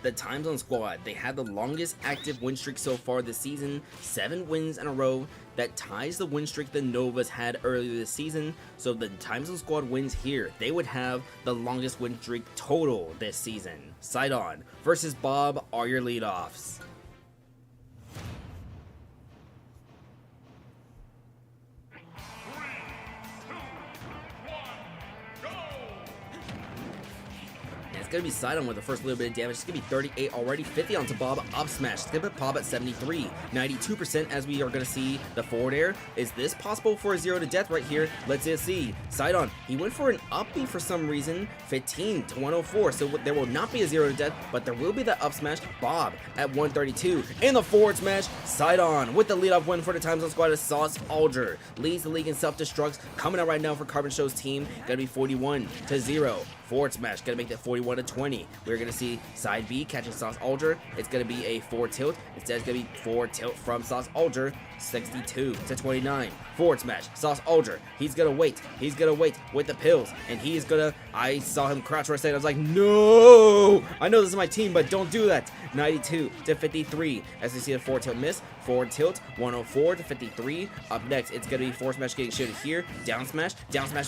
The Time Zone Squad, they had the longest active win streak so far this season, 7 wins in a row. That ties the win streak the Novas had earlier this season. So if the Time Zone Squad wins here, they would have the longest win streak total this season. Sidon versus Bob are your leadoffs. It's going to be Sidon with the first little bit of damage. It's going to be 38 already, 50 onto Bob, up smash. It's going to put Bob at 73, 92% as we are going to see the forward air. Is this possible for a 0 to death right here? Let's just see. Sidon, he went for an up B for some reason, 15 to 104, so there will not be a 0 to death, but there will be that up smash. Bob at 132, in the forward smash, Sidon with the leadoff win for the Time Zone Squad as Sauce Alger leads the league in self-destructs. Coming out right now for Carbon Show's team, going to be 41 to 0. Forward smash, gonna make that 41 to 20. We're gonna see side B catching Sauce Alger. It's gonna be a 4 tilt. Instead, it's gonna be 4 tilt from Sauce Alger. 62 to 29. Forward smash, Sauce Alger. He's gonna wait. He's gonna wait with the pills, and he is gonna. I saw him crouch for a second. I was like, no! I know this is my team, but don't do that. 92 to 53. As we see the 4 tilt miss. Forward tilt, 104 to 53. Up next, it's gonna be forward smash getting shielded here. Down smash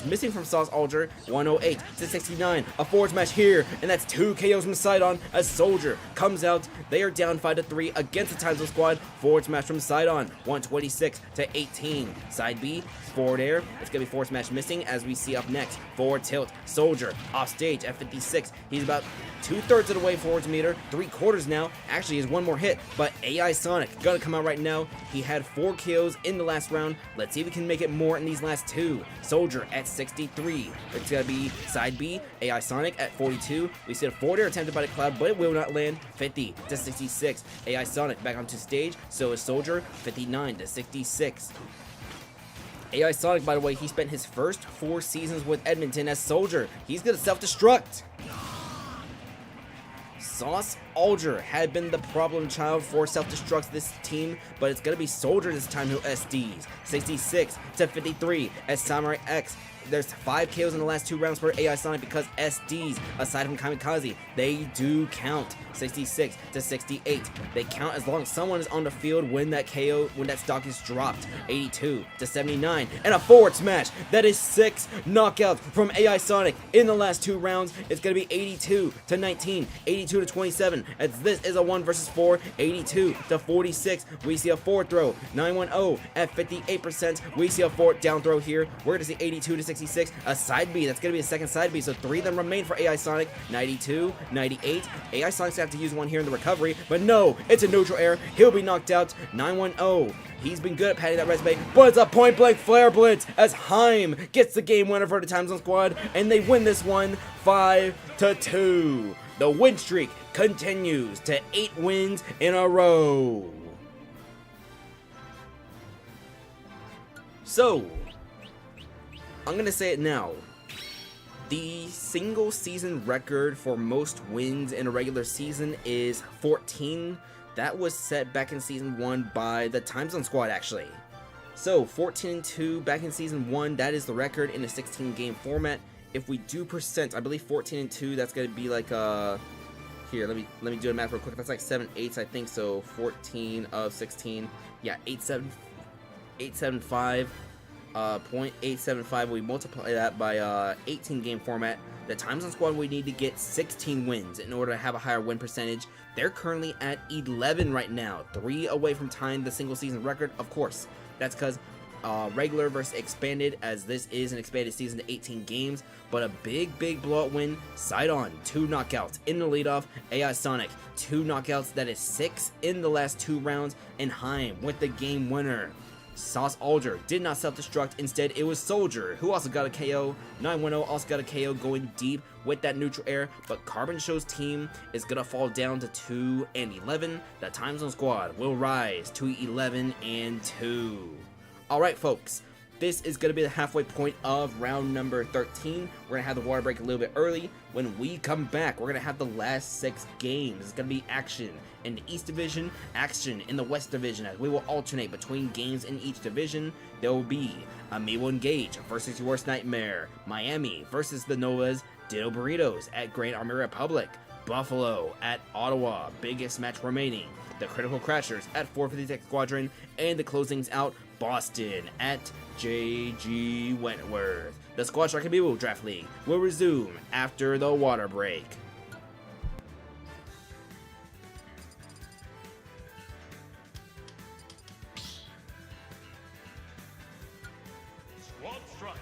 missing from Sauce Alger. 108 to 69. A forward smash here, and that's 2 KOs from Sidon as Soldier comes out. They are down 5 to 3 against the Time Zone Squad. Forward smash from Sidon, 126 to 18. Side B, forward air. It's gonna be forward smash missing as we see up next. Forward tilt, Soldier off stage at 56. He's about 2/3 of the way forwards meter, 3/4 now. Actually, he has 1 more hit, but AI Sonic gonna come out right now. He had 4 kills in the last round. Let's see if we can make it more in these last 2. Soldier at 63. It's gonna be side B, AI Sonic at 42. We see a forward air attempted by the Cloud, but it will not land. 50 to 66. AI Sonic back onto stage. So is Soldier, 59 to 66. AI Sonic, by the way, he spent his first 4 seasons with Edmonton as Soldier. He's gonna self-destruct. Sauce Alger had been the problem child for self-destructs this team, but it's gonna be Soldier this time who SDs. 66 to 53 as Samurai X. There's 5 KOs in the last 2 rounds for AI Sonic because SDs, aside from Kamikaze, they do count. 66 to 68. They count as long as someone is on the field when that KO, when that stock is dropped. 82 to 79. And a forward smash. That is 6 knockouts from AI Sonic in the last 2 rounds. It's going to be 82 to 19. 82 to 27. As this is a 1 versus 4. 82 to 46. We see a forward throw. 910 at 58%. We see a forward down throw here. We're going to see 82 to 66. A side B. That's going to be a second side B. So 3 of them remain for AI Sonic. 92, 98. AI Sonic's going to have to use 1 here in the recovery. But no, it's a neutral air. He'll be knocked out. 910. He's been good at patting that resume, but it's a point-blank flare blitz as Heim gets the game winner for the Time Zone Squad, and they win this one 5-2. The win streak continues to 8 wins in a row. So, I'm going to say it now. The single season record for most wins in a regular season is 14. That was set back in season 1 by the Time Zone Squad, actually. So 14-2 back in season 1, that is the record in a 16 game format. If we do percent, I believe 14-2, that's going to be like a Here, let me do the math real quick. That's like 7 8s, I think. So 14 of 16. Yeah, 875. 0.875. We multiply that by 18 game format. The Time Zone Squad, we need to get 16 wins in order to have a higher win percentage. They're currently at 11 right now, 3 away from tying the single season record. Of course, that's because regular versus expanded, as this is an expanded season to 18 games. But a big blowout win. Sidon, 2 knockouts in the leadoff. AI Sonic, 2 knockouts. That is 6 in the last 2 rounds. And Heim with the game winner. Sauce Alder did not self-destruct. Instead, it was Soldier, who also got a KO. 910 also got a KO, going deep with that neutral air. But Carbon Show's team is going to fall down to 2 and 11. The Time Zone Squad will rise to 11 and 2. Alright, folks. This is going to be the halfway point of round number 13. We're going to have the water break a little bit early. When we come back, we're going to have the last 6 games. It's going to be action in the East Division, action in the West Division, as we will alternate between games in each division. There will be Amiibo Engage versus Your Worst Nightmare, Miami versus the Novas, Ditto Burritos at Grand Army Republic, Buffalo at Ottawa, biggest match remaining, the Critical Crashers at 456 Squadron, and the closings out, Bastion at JG Wentworth. The Squad Strike Amiibo Draft League will resume after the water break. Squad strike.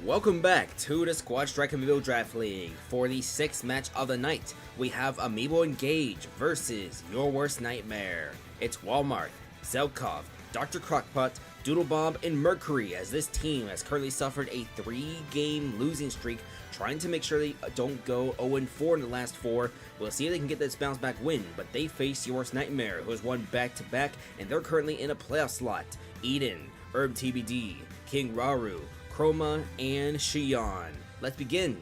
Welcome back to the Squad Strike Amiibo Draft League. For the 6th match of the night, we have Amiibo Engage versus Your Worst Nightmare. It's Walmart, Zelkov, Dr. Crockpot, Doodlebob, and Mercury, as this team has currently suffered a 3-game losing streak, trying to make sure they don't go 0-4 in the last 4. We'll see if they can get this bounce back win, but they face Your Worst Nightmare, who has won back-to-back, and they're currently in a playoff slot. Eden, Herb TBD, King Raru, Chroma, and Xion. Let's begin.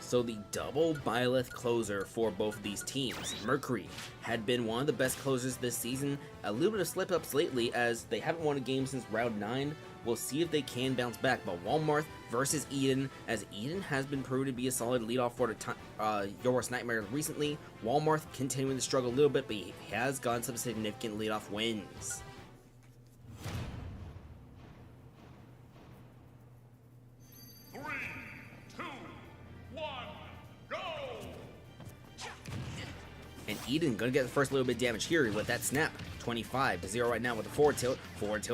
So the double Byleth closer for both of these teams. Mercury had been one of the best closers this season. A little bit of slip-ups lately as they haven't won a game since round 9. We'll see if they can bounce back. But Walmart versus Eden, as Eden has been proven to be a solid leadoff for the Your Worst Nightmare recently. Walmart continuing to struggle a little bit, but he has gotten some significant leadoff wins. And Eden gonna get the first little bit of damage here with that snap. 25-0 right now with the forward tilt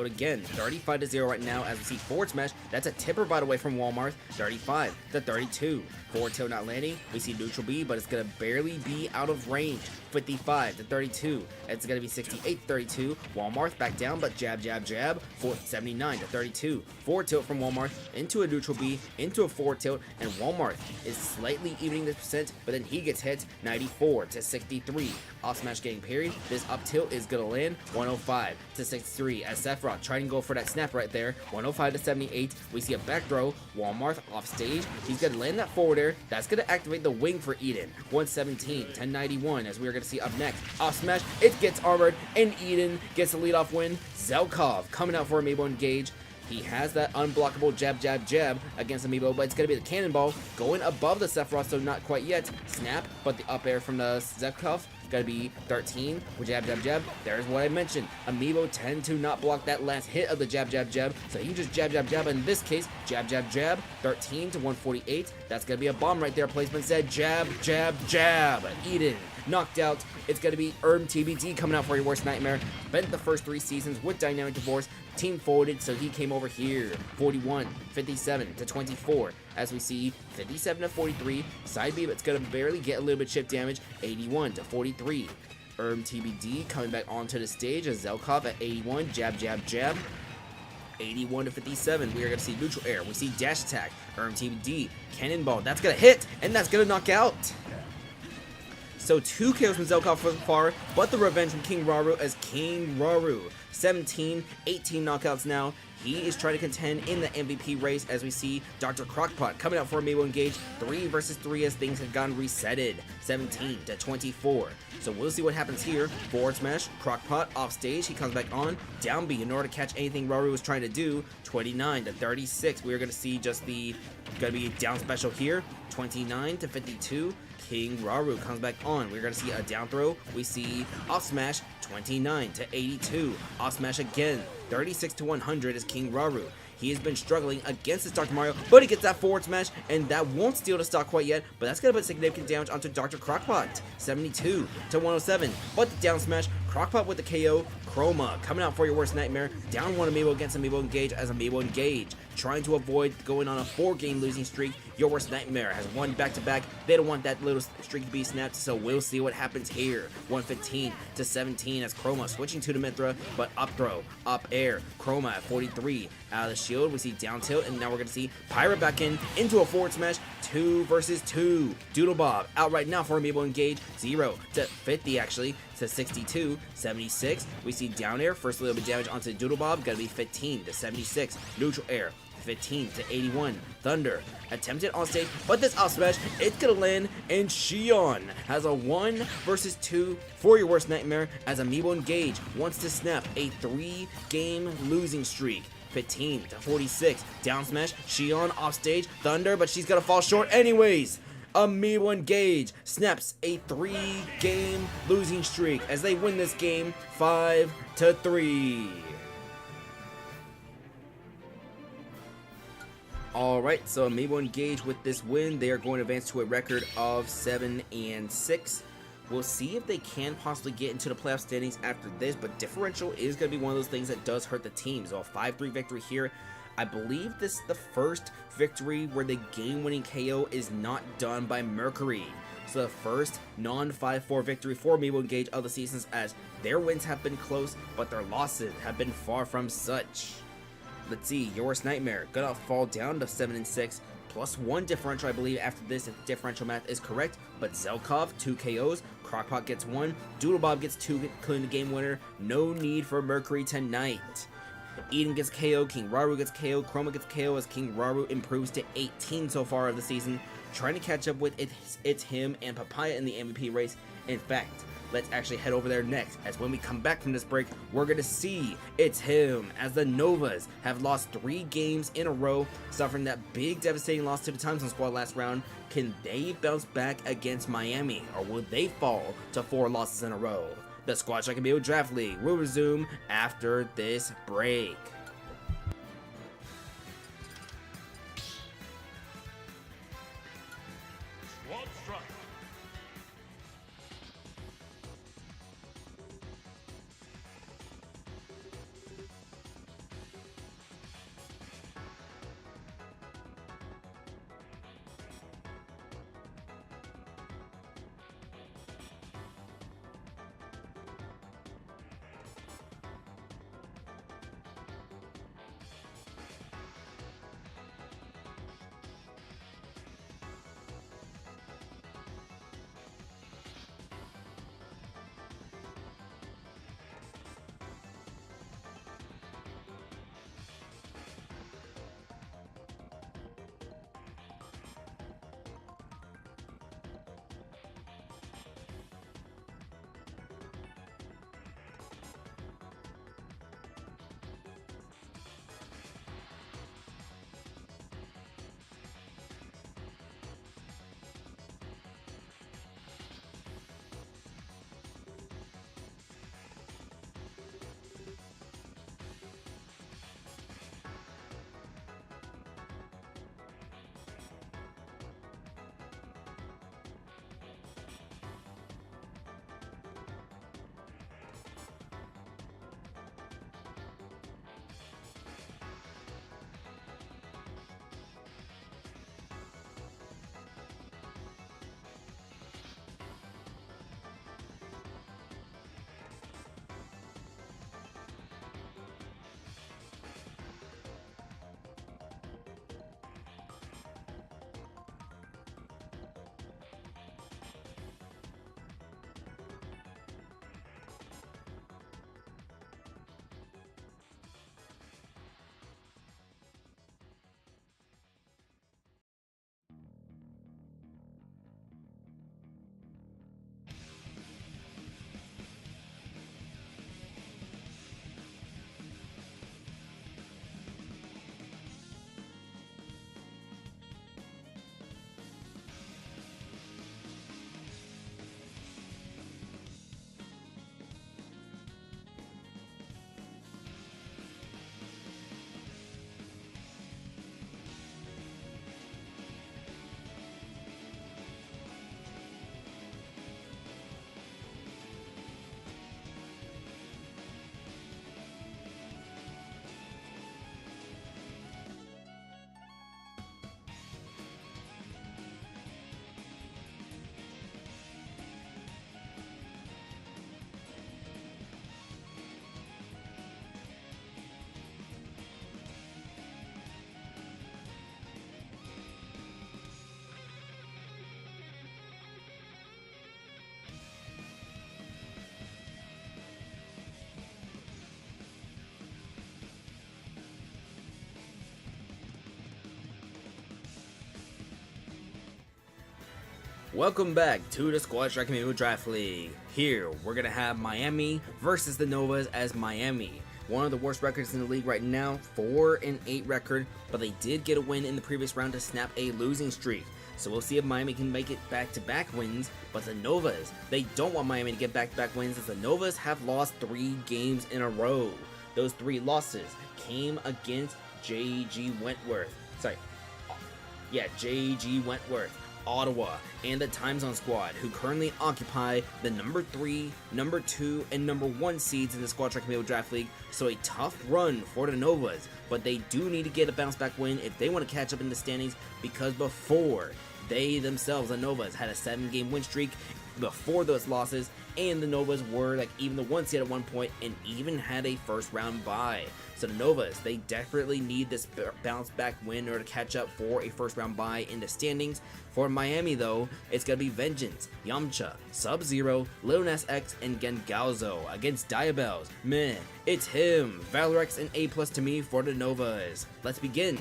again. 35-0 right now as we see forward smash. That's a tipper, by the way, from Walmart. 35-32. Forward tilt not landing. We see neutral B, but it's gonna barely be out of range. 55-32. It's gonna be 68-32. Walmart back down, but jab, jab, jab. 79-32. Forward tilt from Walmart into a neutral B, into a forward tilt, and Walmart is slightly evening the percent, but then he gets hit. 94-63. Off smash getting parried. This up tilt is gonna land. 105-63 as Sephiroth trying to go for that snap right there. 105-78. We see a back throw. Walmart off stage. He's gonna land that forward air. That's gonna activate the wing for Eden. 117-1091 as we are gonna see up next. Off smash. It gets armored and Eden gets the leadoff win. Zelkov coming out for Amiibo Engage. He has that unblockable jab, jab, jab against Amiibo, but it's going to be the cannonball going above the Sephiroth, so not quite yet. Snap, but the up air from the Zelkov going to be 13 with jab, jab, jab. There's what I mentioned. Amiibo tend to not block that last hit of the jab, jab, jab, so he just jab, jab, jab. In this case, jab, jab, jab. 13-148. That's going to be a bomb right there. Placement said jab, jab, jab. Eden knocked out. It's going to be TBD coming out for Your Worst Nightmare. Spent the first 3 seasons with Dynamic Divorce. Team forwarded, so he came over here. 41-57-24. As we see 57-43. Side B, but it's going to barely get a little bit chip damage. 81-43. TBD coming back onto the stage as Zelkov at 81. Jab, jab, jab. 81-57. We are going to see neutral air. We see dash attack. TBD. Cannonball. That's going to hit, and that's going to knock out. So 2 kills from Zelkov so far, but the revenge from King Raru as King Raru. 17, 18 knockouts now. He is trying to contend in the MVP race as we see Dr. Crockpot coming out for Amiibo Engage. 3 versus 3 as things have gone resetted. 17-24. So we'll see what happens here. Forward smash, Crockpot off stage. He comes back on. Down B in order to catch anything Raru was trying to do. 29-36. We are going to see just the down special here. 29-52. King Raru comes back on. We're going to see a down throw. We see off smash. 29-82. Off smash again. 36-100 is King Raru. He has been struggling against this Dr. Mario, but he gets that forward smash, and that won't steal the stock quite yet, but that's going to put significant damage onto Dr. Crockpot. 72-107, but the down smash, Crockpot with the KO. Chroma coming out for Your Worst Nightmare. Down 1 Amiibo against Amiibo Engage as Amiibo Engage trying to avoid going on a 4-game losing streak. Your Worst Nightmare has won back-to-back. They don't want that little streak to be snapped, so we'll see what happens here. 115-17 as Chroma switching to the Mithra, but up throw, up air. Chroma at 43. Out of the shield, we see down tilt, and now we're going to see Pirate back into a forward smash. 2 versus 2. Doodlebob out right now for Amiibo Engage. 0-50 actually. To 62-76. We see down air. First little bit of damage onto Doodlebob. Gonna be 15-76. Neutral air. 15-81. Thunder attempted on stage, but this off smash, it's gonna land, and Xion has a 1 versus 2 for Your Worst Nightmare as Amiibo Engage wants to snap a 3-game losing streak. 15-46. Down smash. Xion off stage. Thunder, but she's gonna fall short anyways. Amiibo Engage snaps a 3-game losing streak as they win this game 5-3. Alright, so Amiibo Engage with this win. They are going to advance to a record of 7-6. We'll see if they can possibly get into the playoff standings after this, but differential is going to be one of those things that does hurt the team. So a 5-3 victory here. I believe this is the first victory where the game-winning KO is not done by Mercury. So the first non-5-4 victory for Amiibo Engage of the seasons, as their wins have been close, but their losses have been far from such. Let's see, Your Worst Nightmare gonna fall down to 7-6, +1 differential, I believe, after this, if differential math is correct. But Zelkov, 2 KOs, Crockpot gets 1, Doodlebob gets 2, including the game winner. No need for Mercury tonight. Eden gets KO, King Raru gets KO, Chroma gets KO as King Raru improves to 18 so far of the season, trying to catch up with it's him and Papaya in the MVP race. In fact, let's actually head over there next, as when we come back from this break, we're going to see it's him, as the Novas have lost 3 games in a row, suffering that big devastating loss to the Time Zone Squad last round. Can they bounce back against Miami, or will they fall to 4 losses in a row? The Squad Strike Amiibo Draft League will resume after this break. Squad strike. Welcome back to the Squad Strike Amiibo Draft League. Here, we're going to have Miami versus the Novas as Miami. One of the worst records in the league right now, 4-8 record, but they did get a win in the previous round to snap a losing streak. So we'll see if Miami can make it back-to-back wins, but the Novas, they don't want Miami to get back-to-back wins, as the Novas have lost 3 games in a row. Those 3 losses came against JG Wentworth. JG Wentworth. Ottawa and the Time Zone squad, who currently occupy the number 3, number 2, and number 1 seeds in the Squad Strike Amiibo Draft League, so a tough run for the Novas, but they do need to get a bounce back win if they want to catch up in the standings, because before, they themselves, the Novas, had a 7-game win streak before those losses, and the Novas were like even the 1 seed at one point and even had a first round bye. So the Novas, they desperately need this bounce back win in order to catch up for a first round bye in the standings. For Miami though, it's going to be Vengeance, Yamcha, Sub-Zero, Lil Nas X, and Gengalzo against Diabels. Man, it's him. Valorex and A+ to me for the Novas. Let's begin.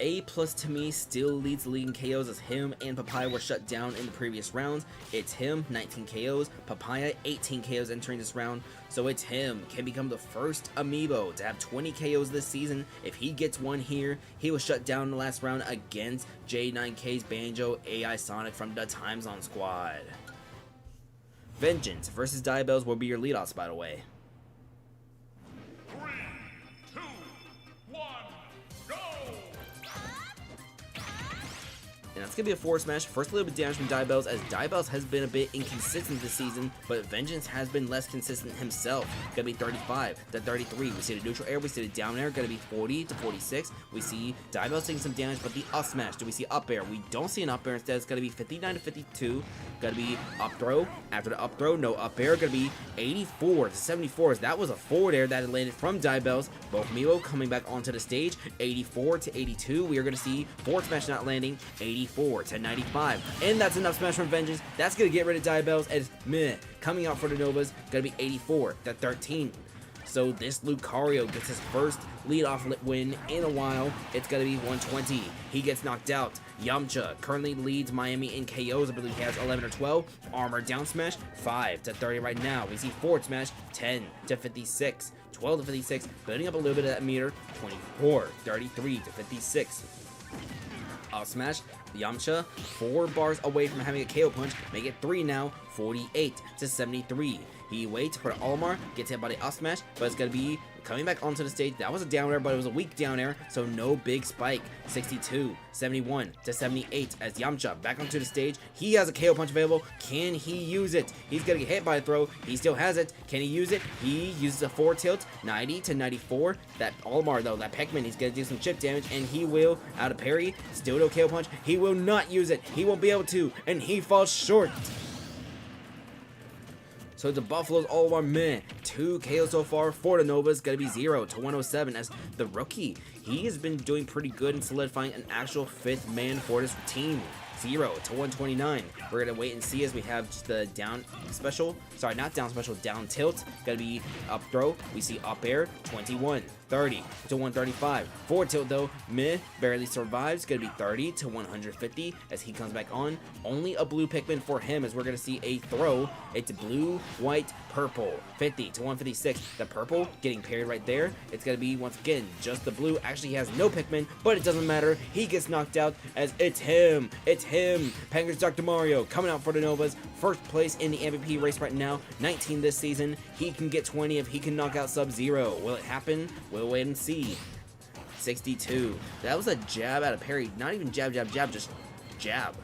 A+ to me still leads the league in KOs, as him and Papaya were shut down in the previous rounds. It's him, 19 KOs, Papaya 18 KOs entering this round, so it's him. Can become the first Amiibo to have 20 KOs this season. If he gets one here, he was shut down in the last round against J9K's Banjo AI Sonic from the Time Zone squad. Vengeance versus Diabels will be your lead-offs, by the way. 3, 2, 1, go! And that's going to be a forward smash. First, a little bit damage from Diabels, as Diabels has been a bit inconsistent this season, but Vengeance has been less consistent himself. Going to be 35 to 33. We see the neutral air, we see the down air, going to be 40 to 46. We see Diabels taking some damage, but the up smash, do we see up air? We don't see an up air. Instead, it's going to be 59 to 52. Going to be up throw. After the up throw, no up air. Going to be 84 to 74. That was a forward air that had landed from Diabels. Both Amiibo coming back onto the stage. 84 to 82. We are going to see forward smash not landing. 84 to 95. And that's enough smash from Vengeance. That's going to get rid of Diabels. As meh, coming out for the Novas, going to be 84 to 13. So this Lucario gets his first lead-off win in a while. It's going to be 120. He gets knocked out. Yamcha currently leads Miami in KOs. I believe he has 11 or 12. Armor down smash, 5 to 30 right now. We see forward smash, 10 to 56. 12 to 56, building up a little bit of that meter. 24, 33 to 56. Up smash, Yamcha 4 bars away from having a KO punch, make it 3 now, 48 to 73. He waits for Almar, gets hit by the up smash, but it's going to be coming back onto the stage. That was a down air, but it was a weak down air, so no big spike. 62, 71 to 78 as Yamcha back onto the stage. He has a KO punch available. Can he use it? He's going to get hit by a throw. He still has it. Can he use it? He uses a forward tilt. 90 to 94. That Almar, though, that Peckman, he's going to do some chip damage, and he will, out of parry, still no KO punch. He will not use it. He won't be able to, and he falls short. So Dabuffalo's all our men. 2 KOs so far for the Novas. Gonna be 0 to 107 as the rookie. He has been doing pretty good in solidifying an actual 5th man for this team. 0 to 129. We're gonna wait and see as we have just the down special. Sorry, not down special, down tilt. Gonna be up throw. We see up air, 21. 30 to 135. Forward tilt though, meh, barely survives. Gonna be 30 to 150 as he comes back on. Only a blue Pikmin for him, as we're gonna see a throw. It's blue, white, purple. 50 to 156. The purple getting parried right there. It's gonna be once again just the blue. Actually, he has no Pikmin, but it doesn't matter. He gets knocked out as it's him. It's him. Penguhr's Dr. Mario coming out for the Novas. First place in the MVP race right now. 19 this season. He can get 20 if he can knock out Sub-Zero. Will it happen? We'll wait and see. 62. That was a jab out of parry. Not even jab, jab, jab, just jab.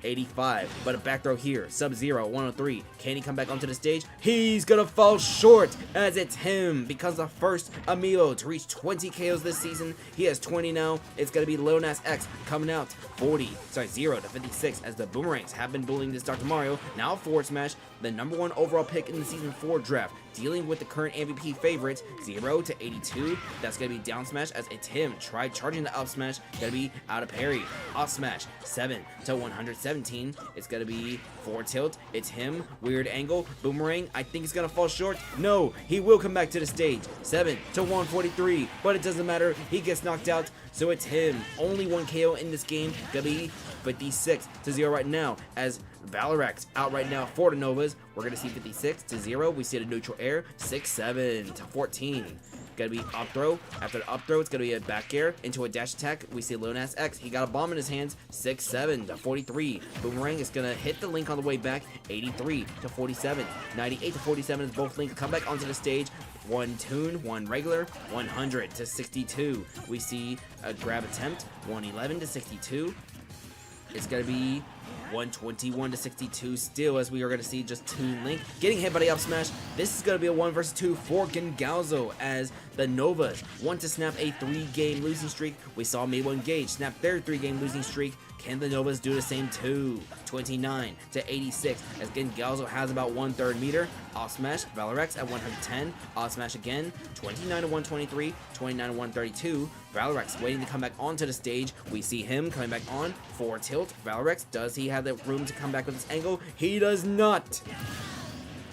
85, but a back throw here. Sub-Zero, 103. Can he come back onto the stage? He's gonna fall short as it's him. Becomes the first Amiibo to reach 20 KOs this season. He has 20 now. It's gonna be Lil Nas X coming out. 0 to 56 as the Boomerangs have been bullying this Dr. Mario. Now forward smash, the #1 overall pick in the season 4 draft. Dealing with the current MVP favorites, 0 to 82. That's gonna be down smash as it's him. Try charging the up smash. Gonna be out of parry. Up smash, 7 to 117. It's gonna be forward tilt. It's him. Weird angle. Boomerang. I think he's gonna fall short. No, he will come back to the stage. 7 to 143. But it doesn't matter. He gets knocked out. So it's him. Only 1 KO in this game. Gonna be 56 to 0 right now as Valorex out right now for the Novas. We're going to see 56 to 0. We see the neutral air. 6-7 to 14. Gonna be up throw. After the up throw, it's gonna be a back air into a dash attack. We see Lil Nas X. He got a bomb in his hands. 6-7 to 43. Boomerang is gonna hit the Link on the way back. 83 to 47. 98 to 47 as both Links come back onto the stage. 1 toon, 1 regular, 100 to 62. We see a grab attempt, 111 to 62. It's going to be 121 to 62 still, as we are going to see just Toon Link getting hit by the up smash. This is going to be a 1 vs 2 for Gengalzo, as the Novas want to snap a 3-game losing streak. We saw Amiibo engage, snap their 3-game losing streak. Can the Novas do the same too? 29 to 86, as Gengalzo has about 1/3 meter. Off smash, Valrex at 110. Off smash again, 29 to 123, 29 to 132. Valrex waiting to come back onto the stage. We see him coming back on for tilt. Valrex, does he have the room to come back with this angle? He does not.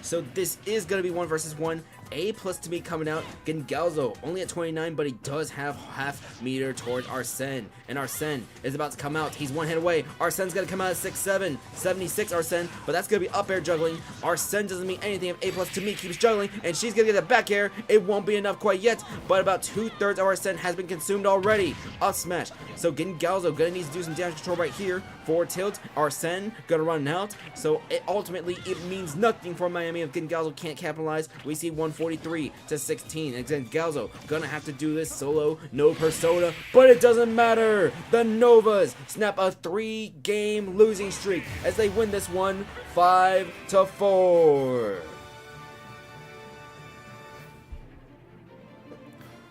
So this is going to be 1 vs 1. A+ to me coming out. Gengalzo only at 29, but he does have half meter towards Arsene. And Arsene is about to come out. He's 1 hit away. Arsene's going to come out at 6'7", 76 Arsene, but that's going to be up air juggling. Arsene doesn't mean anything if A+ to me keeps juggling, and she's going to get the back air. It won't be enough quite yet, but about 2/3 of Arsene has been consumed already. Up smash. So Gengalzo going to need to do some damage control right here. For tilt, Arsene going to run out. So ultimately, it means nothing for Miami if Gengalzo can't capitalize. We see 143 to 16. And Gengalzo going to have to do this solo, no persona, but it doesn't matter. The Novas snap a 3-game losing streak as they win this one 5-4.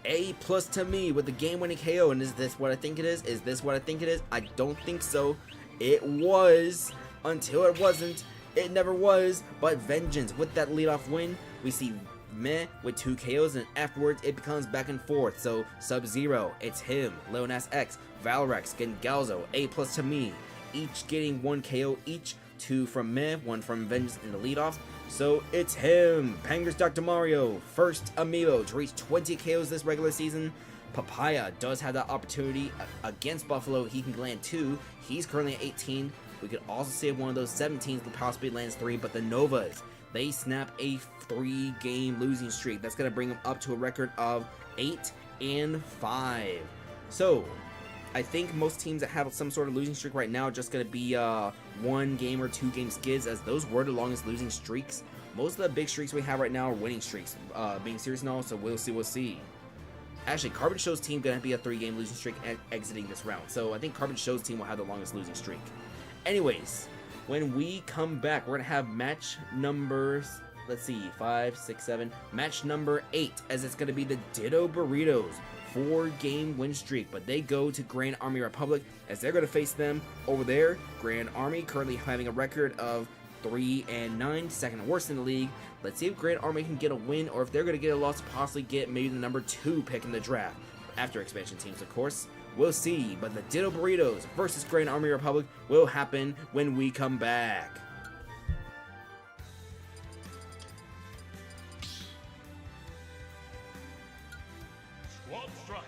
A+ to me with the game-winning KO, and is this what I think it is? Is this what I think it is? I don't think so. It was, until it wasn't. It never was, but Vengeance with that leadoff win. We see Meh with 2 KOs, and afterwards it becomes back and forth. So Sub-Zero, it's him, Leonas X, Valrex, Gengalzo, A+ to me, each getting 1 KO each, 2 from Meh, 1 from Vengeance in the leadoff. So it's him, Penguhr's Dr. Mario, first Amiibo to reach 20 KOs this regular season. Papaya does have that opportunity against Buffalo. He can land 2. He's currently at 18. We could also see if one of those 17s could possibly lands 3, but the Novas, they snap a 3-game losing streak. That's going to bring them up to a record of 8-5. So I think most teams that have some sort of losing streak right now are just going to be 1-game or 2-game skids, as those were the longest losing streaks. Most of the big streaks we have right now are winning streaks, being serious and all, so we'll see. Actually, Carbon Show's team going to be a 3-game losing streak exiting this round, so I think Carbon Show's team will have the longest losing streak. Anyways, when we come back, we're going to have match number, let's see, 5, 6, 7, match number 8, as it's going to be the Ditto Burritos 4-game win streak, but they go to Grand Army Republic, as they're going to face them over there. Grand Army currently having a record of 3-9, second worst in the league. Let's see if Grand Army can get a win, or if they're going to get a loss to possibly get maybe the number 2 pick in the draft. After expansion teams, of course. We'll see, but the Ditto Burritos versus Grand Army Republic will happen when we come back. Squad strike.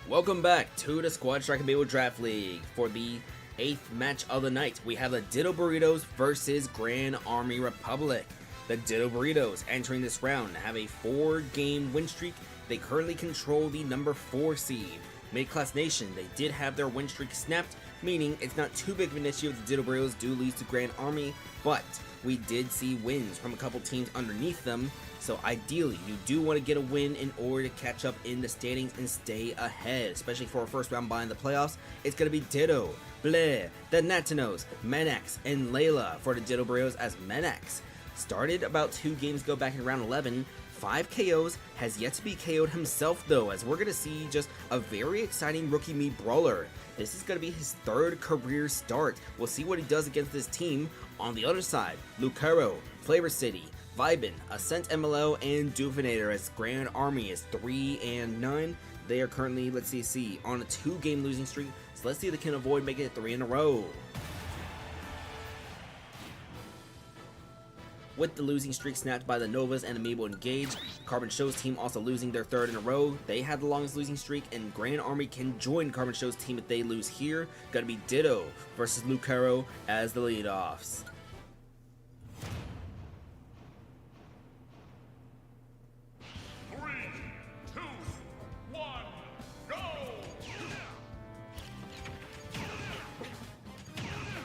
Welcome back to the Squad Strike Amiibo Draft League. For the 8th match of the night, we have the Ditto Burritos versus Grand Army Republic. The Ditto Burritos entering this round have a 4-game win streak. They currently control the number 4 seed. Mid-Class Nation, they did have their win streak snapped, meaning it's not too big of an issue if the Ditto Burritos do lose to Grand Army, but we did see wins from a couple teams underneath them. So ideally, you do want to get a win in order to catch up in the standings and stay ahead, especially for a first round bye in the playoffs. It's going to be Ditto, Bleh, the Natinos, Menax, and Leeya for the Ditto Burritos, as Menax started about 2 games ago back in round 11. 5 KOs, has yet to be KO'd himself though, as we're going to see just a very exciting rookie Mii Brawler. This is going to be his 3rd career start. We'll see what he does against this team. On the other side, Lucero, Flavor City, Vibin, Ascent MLO, and Dufinator, as Grand Army is 3-9. They are currently, let's see, on a 2-game losing streak, so let's see if they can avoid making it 3 in a row. With the losing streak snapped by the Novas and Amiibo engaged, Carbon Show's team also losing their 3rd in a row. They had the longest losing streak, and Grand Army can join Carbon Show's team if they lose here. Gonna be Ditto versus Lucero as the leadoffs.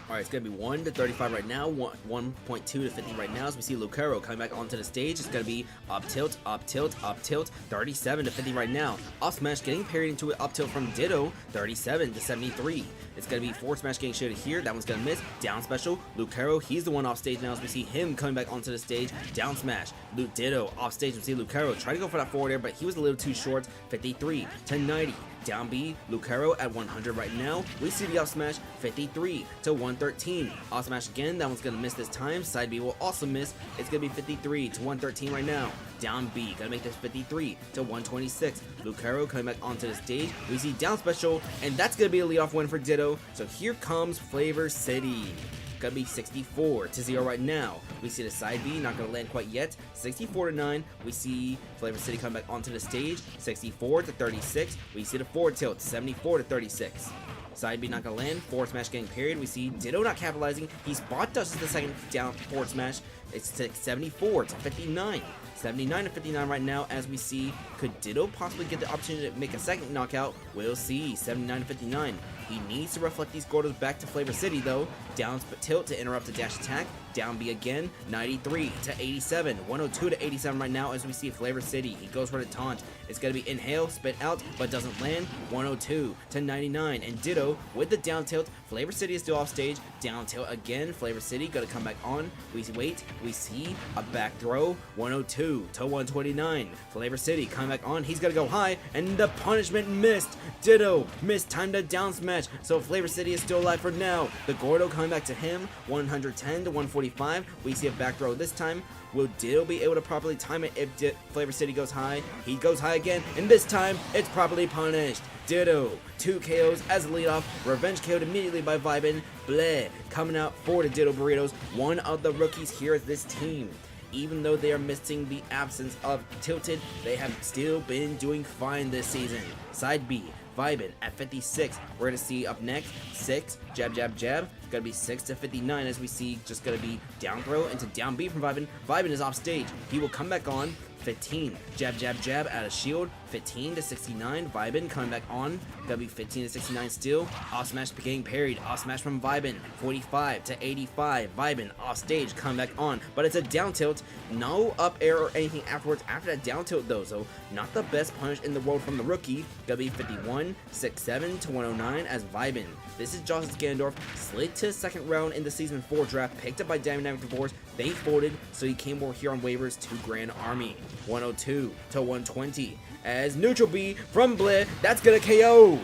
Alright, it's going to be 1 to 35 right now, 1.2 to 50 right now, as we see Lucero coming back onto the stage. It's going to be up tilt, up tilt, up tilt, 37 to 50 right now. Up smash getting parried into it, up tilt from Ditto, 37 to 73. It's going to be forward smash getting shielded here, that one's going to miss. Down special, Lucero, he's the one off stage now, as we see him coming back onto the stage. Down smash, Ditto off stage, we see Lucero try to go for that forward air, but he was a little too short, 53 to 90. Down B, Lucero at 100 right now. We see the up smash, 53 to 113. Up smash again, that one's gonna miss this time. Side B will also miss. It's gonna be 53 to 113 right now. Down B, gonna make this 53 to 126. Lucero coming back onto the stage. We see down special, and that's gonna be a leadoff win for Ditto. So here comes Flavor City. Gonna be 64 to 0 right now. We see the side B not gonna land quite yet. 64 to 9. We see Flavor City come back onto the stage. 64 to 36. We see the forward tilt. 74 to 36. Side B not gonna land. Forward smash getting parried. We see Ditto not capitalizing. He spot dodges the second down forward smash. It's 74 to 59. 79 to 59 right now, as we see, could Ditto possibly get the opportunity to make a second knockout? We'll see. 79 to 59. He needs to reflect these Gordos back to Flavor City though. Down tilt to interrupt the dash attack. Down B again. 93 to 87. 102 to 87 right now, as we see Flavor City. He goes for the taunt. It's going to be inhale, spit out, but doesn't land. 102 to 99. And Ditto with the down tilt. Flavor City is still off stage. Down tilt again. Flavor City going to come back on. We wait. We see a back throw. 102 to 129. Flavor City coming back on. He's going to go high, and the punishment missed. Ditto missed time to down smash. So Flavor City is still alive for now. The Gordo coming back to him. 110 to 145. We see a back throw this time. Will Ditto be able to properly time it if Flavor City goes high? He goes high again, and this time it's properly punished. Ditto, 2 KOs as a leadoff. Revenge KO'd immediately by Vibin. Bleh, coming out for the Ditto Burritos. One of the rookies here at this team. Even though they are missing the absence of Tilted, they have still been doing fine this season. Side B, Vibin at 56. We're going to see up next 6, jab, jab, jab. It's going to be 6 to 59, as we see just going to be down throw into down B from Vibin. Vibin is off stage. He will come back on. 15, jab, jab, jab out of shield. 15 to 69, Vibin coming back on. Gonna be 15 to 69 still. Off smash getting parried. Off smash from Vibin. 45 to 85, Vibin off stage coming back on. But it's a down tilt. No up air or anything afterwards after that down tilt though. So not the best punish in the world from the rookie. Gonna be 51, 67 to 109 as Vibin. This is Jocelyn Scandorf. Slid to the 2nd round in the Season 4 draft. Picked up by Dynamic Divorce. They folded, so he came over here on waivers to Grand Army. 102 to 120. As neutral B from Bleh, that's gonna KO.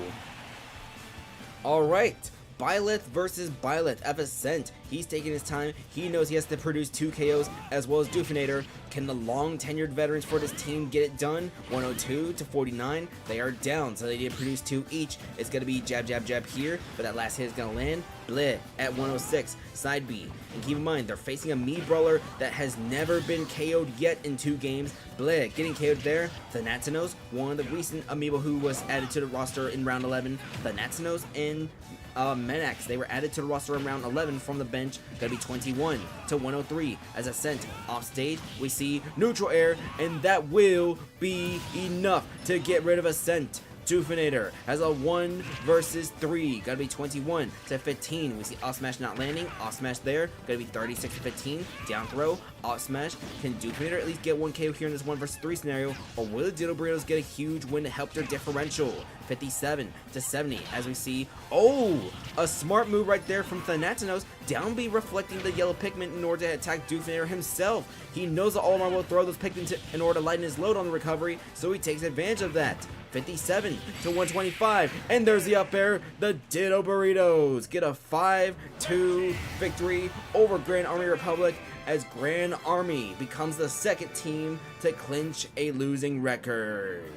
Alright, Byleth versus Byleth of Ascent. He's taking his time. He knows he has to produce 2 KOs as well as Dufinator. Can the long tenured veterans for this team get it done? 102 to 49. They are down, so they need to produce 2 each. It's going to be jab, jab, jab here, but that last hit is going to land. Bleh at 106. Side B. And keep in mind, they're facing a Mii Brawler that has never been KO'd yet in 2 games. Bleh getting KO'd there. The Natsunos, one of the recent Amiibo who was added to the roster in round 11. The Natsunos and Menax, they were added to the roster in round 11 from the bench. Gonna be 21 to 103 as Ascent off stage. We see neutral air, and that will be enough to get rid of Ascent. Dufinator has a 1 versus 3. Gotta be 21 to 15. We see off smash not landing. Off smash there. Gotta be 36 to 15. Down throw. Off smash. Can Dufinator at least get 1 KO here in this 1 versus 3 scenario? Or will the Diddle Burritos get a huge win to help their differential? 57 to 70 as we see. Oh, a smart move right there from Thanatinos. Down B reflecting the yellow pigment in order to attack Dufinator himself. He knows that Olimar will throw those pigments in order to lighten his load on the recovery, so he takes advantage of that. 57 to 125, and there's the up air. The Ditto Burritos get a 5-2 victory over Grand Army Republic as Grand Army becomes the 2nd team to clinch a losing record.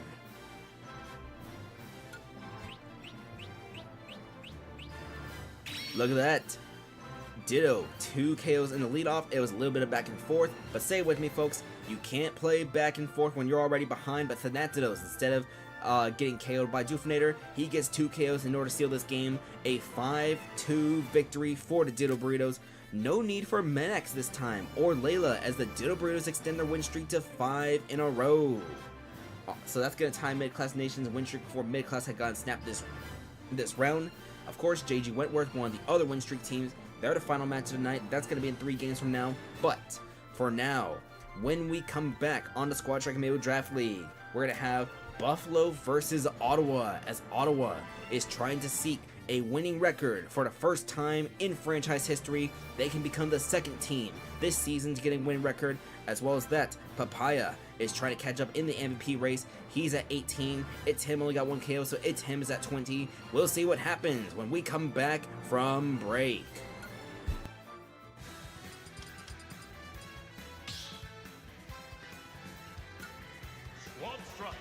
Look at that. Ditto, 2 KOs in the leadoff. It was a little bit of back and forth, but say it with me, folks. You can't play back and forth when you're already behind, but Thanatinos, instead of getting KO'd by Dufinator, he gets 2 KOs in order to seal this game. A 5-2 victory for the Ditto Burritos. No need for Menax this time, or Leeya, as the Ditto Burritos extend their win streak to 5 in a row. So that's going to tie Mid-Class Nation's win streak before Mid-Class had gotten snapped this round. Of course, JG Wentworth, one of the other win streak teams, they're the final match of the night. That's going to be in 3 games from now. But for now, when we come back on the Squad Strike Amiibo Draft League, we're going to have Buffalo versus Ottawa, as Ottawa is trying to seek a winning record for the first time in franchise history. They can become the 2nd team this season to get a winning record. As well as that, Papaya is trying to catch up in the MVP race. He's at 18. It's him only got 1 KO, so It's Him is at 20. We'll see what happens when we come back from break. Squad strike.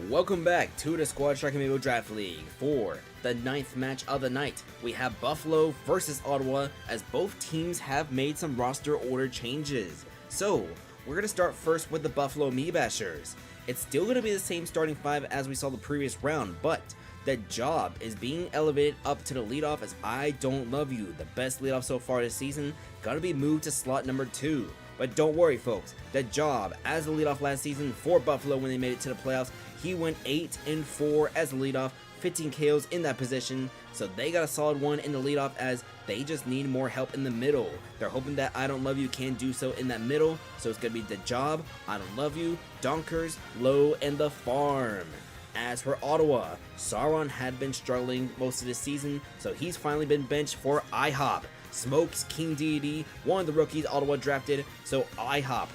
Welcome back to the Squad Strike Amiibo Draft League. For the 9th match of the night, we have Buffalo versus Ottawa, as both teams have made some roster order changes. So, we're going to start first with the Buffalo Amiibashers. It's still going to be the same starting 5 as we saw the previous round, but the job is being elevated up to the leadoff as I Don't Love You, the best leadoff so far this season, going to be moved to slot number 2. But don't worry folks, the job as the leadoff last season for Buffalo when they made it to the playoffs, he went 8-4 as the leadoff, 15 KOs in that position, so they got a solid one in the leadoff as they just need more help in the middle. They're hoping that I Don't Love You can do so in that middle, so it's going to be the job, I Don't Love You, Donkers, Low, and the farm. As for Ottawa, Sauron had been struggling most of the season, so he's finally been benched for IHOP. Smokes King Deity, one of the rookies Ottawa drafted, so IHOP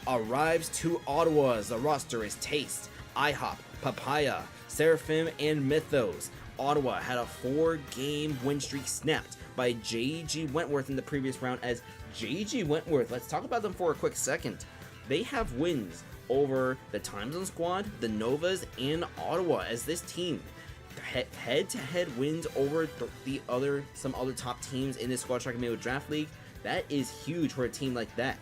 arrives to Ottawa as the roster is Taste, IHOP, Papaya, Seraphim, and Mythos. Ottawa had a 4-game win streak snapped by JG Wentworth in the previous round as JG Wentworth, let's talk about them for a quick second. They have wins over the Time Zone Squad, the Novas, and Ottawa as this team head-to-head wins over some other top teams in this Squad Strike Amiibo Draft League. That is huge for a team like that.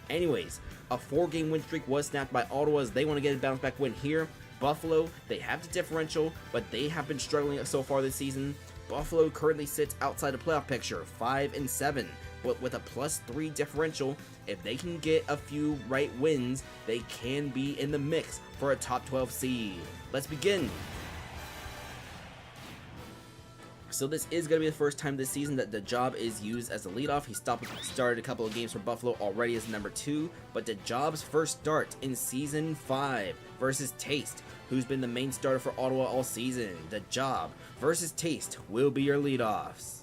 Anyways, a 4-game win streak was snapped by Ottawa as they want to get a bounce back win here. Buffalo, they have the differential, but they have been struggling so far this season. Buffalo currently sits outside the playoff picture, 5-7, but with a +3 differential. If they can get a few right wins, they can be in the mix for a top 12 seed. Let's begin. So this is going to be the first time this season that the job is used as a leadoff. He started a couple of games for Buffalo already as number 2, but the job's first start in Season 5 versus Taste, who's been the main starter for Ottawa all season. The job versus Taste will be your leadoffs.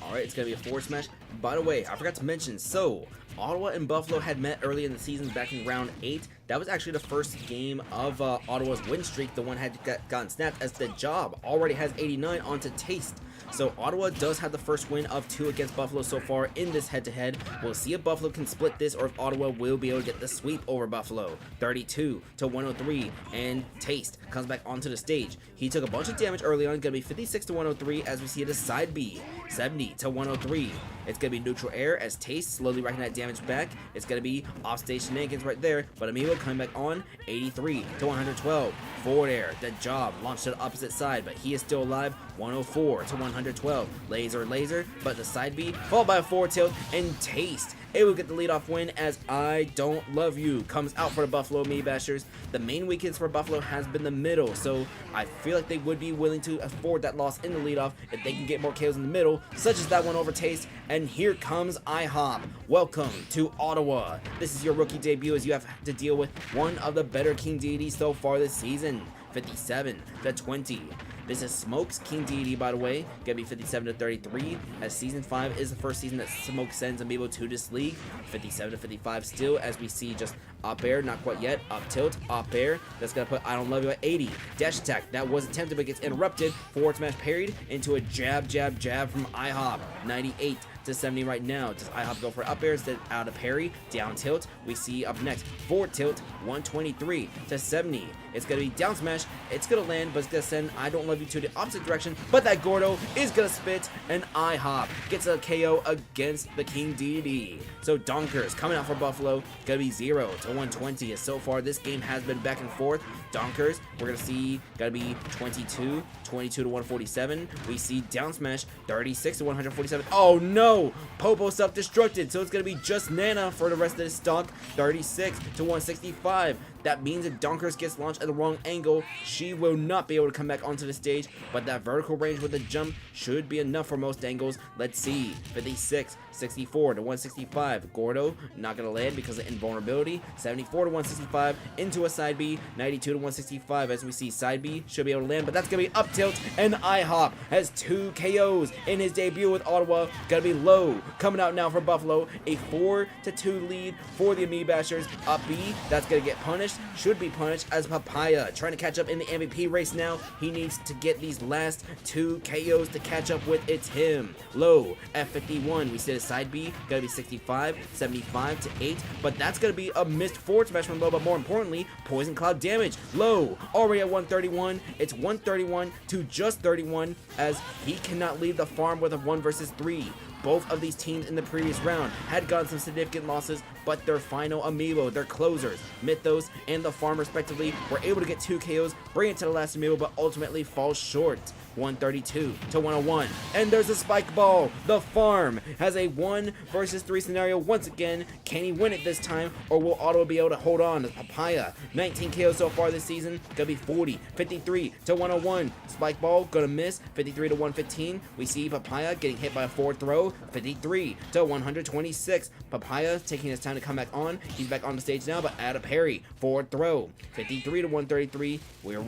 Alright, it's going to be a forward smash. By the way, I forgot to mention, so Ottawa and Buffalo had met early in the season back in round 8. That was actually the first game of Ottawa's win streak. The one had gotten snapped as the job already has 89 onto Taste. So Ottawa does have the first win of 2 against Buffalo so far in this head-to-head. We'll see if Buffalo can split this or if Ottawa will be able to get the sweep over Buffalo. 32-103, and Taste comes back onto the stage. He took a bunch of damage early on, going to be 56-103 as we see the side B. 70-103. It's going to be neutral air as Taste slowly racking that damage back. It's going to be offstage shenanigans right there, but Amiibo coming back on. 83-112. Forward air. The job launched to the opposite side, but he is still alive. 104-112. Laser, but the side B followed by a forward tilt, and Taste it will get the leadoff win as I Don't Love You comes out for the Buffalo Amiibashers. The main weakness for Buffalo has been the middle, so I feel like they would be willing to afford that loss in the leadoff if they can get more KOs in the middle, such as that one over Taste. And here comes IHOP. Welcome to Ottawa. This is your rookie debut as you have to deal with one of the better King Deities so far this season. 57-20. This is Smoke's King Deity, by the way. Gonna be 57-33, as Season 5 is the first season that Smoke sends Amiibo to this league. 57-55 still, as we see just up air, not quite yet, up tilt, up air. That's gonna put I Don't Love You at 80. Dash attack, that was attempted but gets interrupted. Forward smash parried into a jab from IHOP. 98-70 right now. Does IHOP go for up air instead out of parry? Down tilt. We see up next forward tilt. 123-70. It's gonna be down smash. It's gonna land, but it's gonna send I Don't Love You to the opposite direction. But that Gordo is gonna spit, and IHOP gets a KO against the King Deity. So Donkers coming out for Buffalo. Gonna be 0-120. As so far this game has been back and forth. Donkers, we're gonna see, gotta be 22-147. We see down smash 36-147. Oh no! Popo self-destructed, so it's gonna be just Nana for the rest of this stock. 36-165. That means if Donkers gets launched at the wrong angle, she will not be able to come back onto the stage, but that vertical range with the jump should be enough for most angles. Let's see. 56-64-165. Gordo not gonna land because of invulnerability. 74-165 into a side B. 92-165 as we see side B should be able to land, but that's gonna be up tilt, and IHOP has 2 KOs in his debut with Ottawa. Gonna be Low coming out now for Buffalo. A 4-2 lead for the Amiibashers. Up B, that's gonna get punished. Should be punished as Papaya trying to catch up in the MVP race now. He needs to get these last 2 KOs to catch up with. It's him. Low at 51. We said his side B gotta be 65, 75 to 8, but that's gonna be a missed forward smash from Low, but more importantly, poison cloud damage. Low already at 131. It's 131 to just 31 as he cannot leave the farm with a 1 versus 3. Both of these teams in the previous round had gotten some significant losses, but their final Amiibo, their closers, Mythos and the farm respectively, were able to get 2 KOs, bring it to the last Amiibo, but ultimately fall short. 132 to 101, and there's a spike ball. The farm has a 1 versus 3 scenario once again. Can he win it this time, or will Ottawa be able to hold on? Papaya, 19 KOs so far this season, gonna be 40, 53 to 101. Spike ball gonna miss, 53 to 115. We see Papaya getting hit by a forward throw, 53 to 126. Papaya taking his time to come back on. He's back on the stage now, but add a parry, forward throw, 53 to 133. We're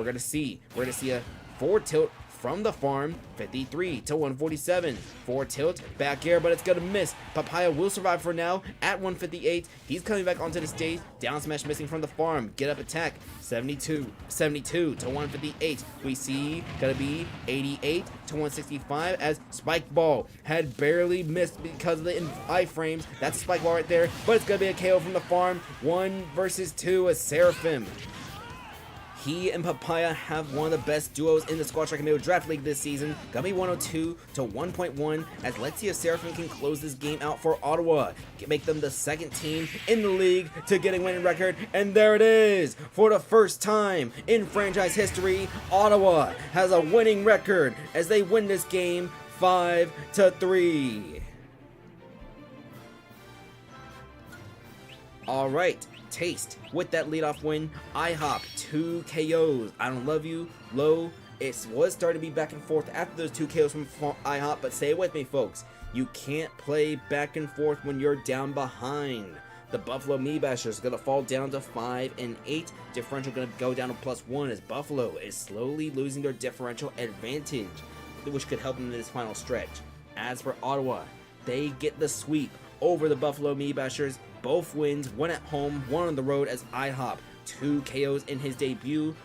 gonna see a forward tilt from the farm, 53 to 147. Forward tilt, back air, but it's gonna miss. Papaya will survive for now at 158. He's coming back onto the stage. Down smash missing from the farm. Get up attack, 72 to 158. We see gonna be 88 to 165 as spike ball had barely missed because of the iframes. That's a spike ball right there, but it's gonna be a KO from the farm. 1 versus 2 as Seraphim. He and Papaya have one of the best duos in the Squad Strike Amiibo Draft League this season. Gonna be 102 to 1.1 as let's see if Seraphim can close this game out for Ottawa. Make them the 2nd team in the league to get a winning record. And there it is. For the first time in franchise history, Ottawa has a winning record as they win this game 5 to 3. All right. Taste with that leadoff win. IHOP 2 KOs. I don't love you. Low. It was starting to be back and forth after those 2 KOs from IHOP, but say it with me, folks. You can't play back and forth when you're down behind. The Buffalo Amiibashers is gonna fall down to 5 and 8. Differential gonna go down to +1 as Buffalo is slowly losing their differential advantage, which could help them in this final stretch. As for Ottawa, they get the sweep over the Buffalo Amiibashers. Both wins, 1 at home, 1 on the road as IHOP, 2 KOs in his debut.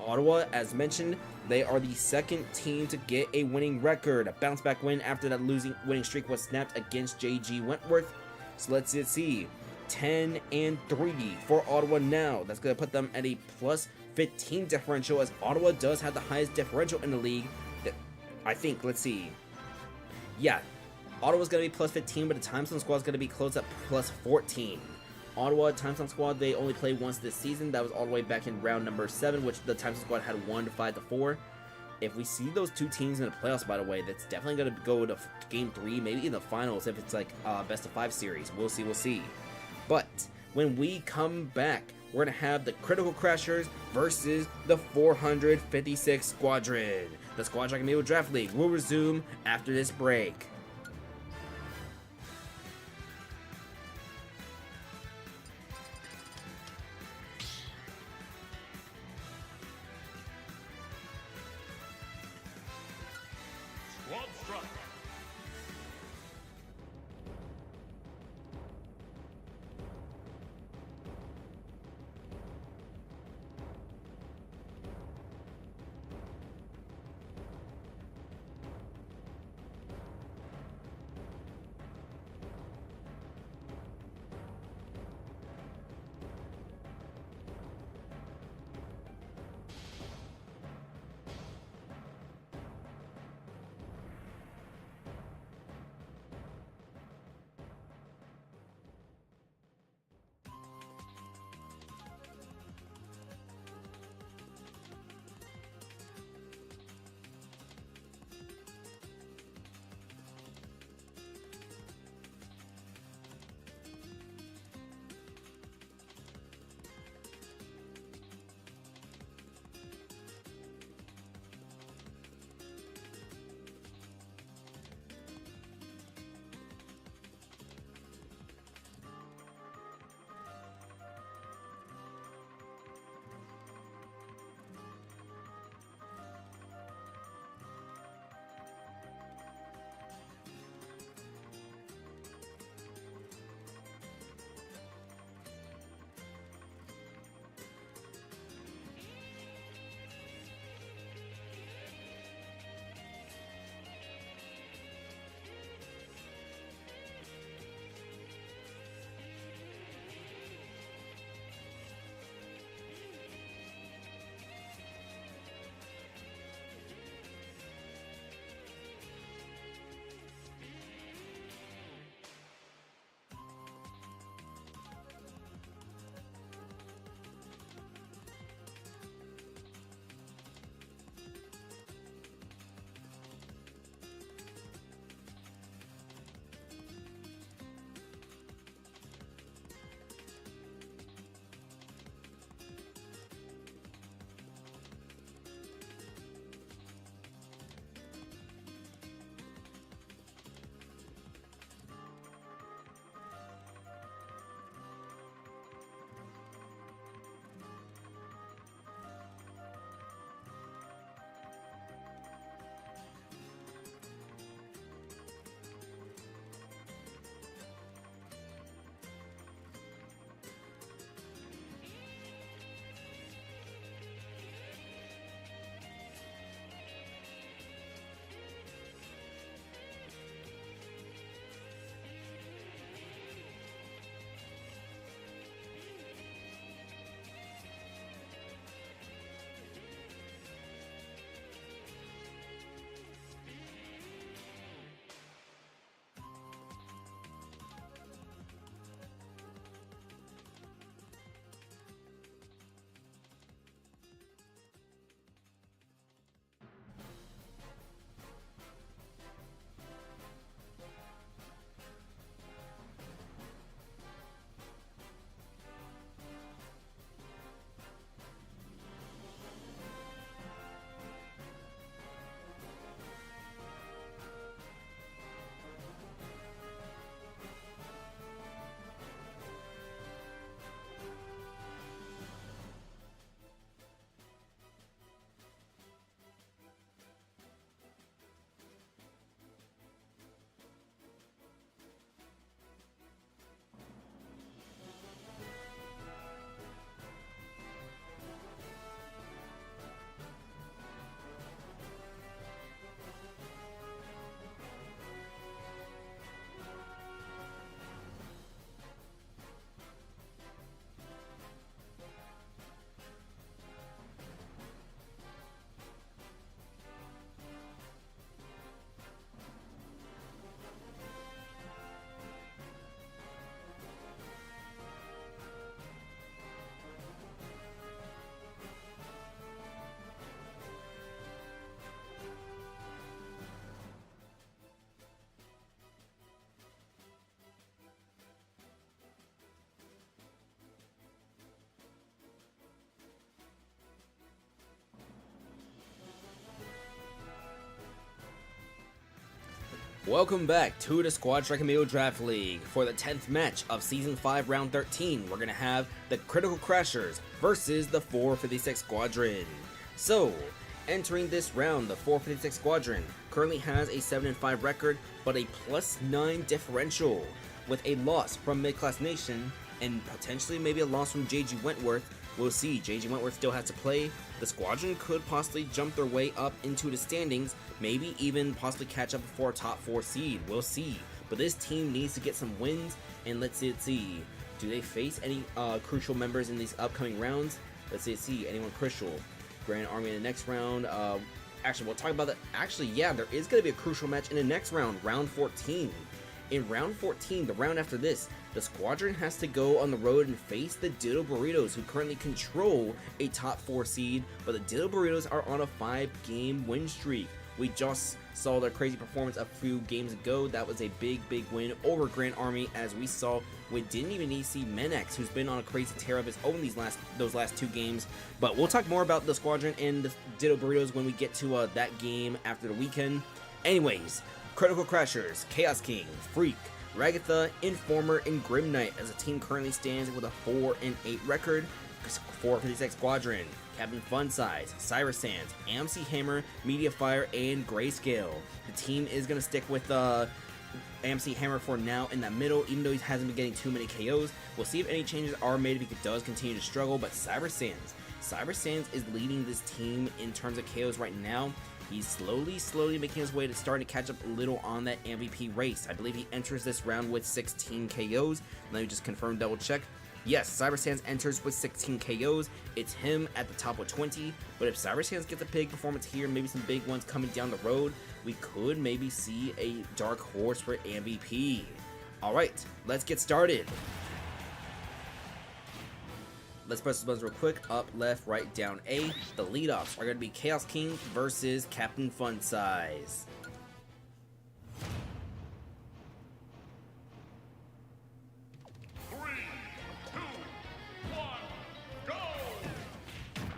Ottawa, as mentioned, they are the 2nd team to get a winning record. A bounce back win after that winning streak was snapped against JG Wentworth. So let's see, 10 and 3 for Ottawa now. That's going to put them at a +15 differential as Ottawa does have the highest differential in the league. I think, let's see. Yeah. Ottawa's going to be +15, but the Time Zone Squad is going to be close at +14. Ottawa Time Zone Squad, they only played once this season. That was all the way back in round number 7, which the Time Zone Squad had 1 to 5 to 4. If we see those 2 teams in the playoffs, by the way, that's definitely going to go to game 3, maybe in the finals if it's like best of 5 series. We'll see. But when we come back, we're going to have the Critical Crashers versus the 456 Squadron. The Squad Strike Amiibo Draft League will resume after this break. Squad strike. Welcome back to the Squad Strike Amiibo Draft League. For the 10th match of Season 5 Round 13, we're going to have the Critical Crashers versus the 456 Squadron. So, entering this round, the 456 Squadron currently has a 7-5 record, but a +9 differential, with a loss from Mid-Class Nation, and potentially maybe a loss from JG Wentworth. We'll see. JG Wentworth still has to play. The Squadron could possibly jump their way up into the standings, maybe even possibly catch up before a top 4 seed. We'll see. But this team needs to get some wins, and let's see. Do they face any crucial members in these upcoming rounds? Let's see. Anyone crucial? Grand Army in the next round. Actually, we'll talk about that. Actually, yeah, there is going to be a crucial match in the next round, round 14. In round 14, the round after this, the Squadron has to go on the road and face the Ditto Burritos, who currently control a top 4 seed, but the Ditto Burritos are on a 5-game win streak. We just saw their crazy performance a few games ago. That was a big win over Grand Army, as we saw we didn't even need to see Mementos, who's been on a crazy tear of his own those last 2 games. But we'll talk more about the Squadron and the Ditto Burritos when we get to that game after the weekend. Anyways, Critical Crashers, Chaos King, Freak, Ragatha, Informer, and Grim Knight, as the team currently stands with a 4-8 record. 456 Squadron, Captain Fun Size, Cyrus Sands, AMC Hammer, Mediafire, and Grayscale. The team is going to stick with AMC Hammer for now in the middle, even though he hasn't been getting too many KOs. We'll see if any changes are made if he does continue to struggle, but Cyrus Sands is leading this team in terms of KOs right now. He's slowly making his way to starting to catch up a little on that MVP race. I believe he enters this round with 16 KOs. Let me just confirm, double check. Yes, Cyber Sands enters with 16 KOs. It's him at the top with 20. But if Cyber Sands gets a big performance here, maybe some big ones coming down the road, we could maybe see a dark horse for MVP. Alright, let's get started. Let's press the buttons real quick. Up, left, right, down, A. The leadoffs are going to be Chaos King versus Captain Fun Size.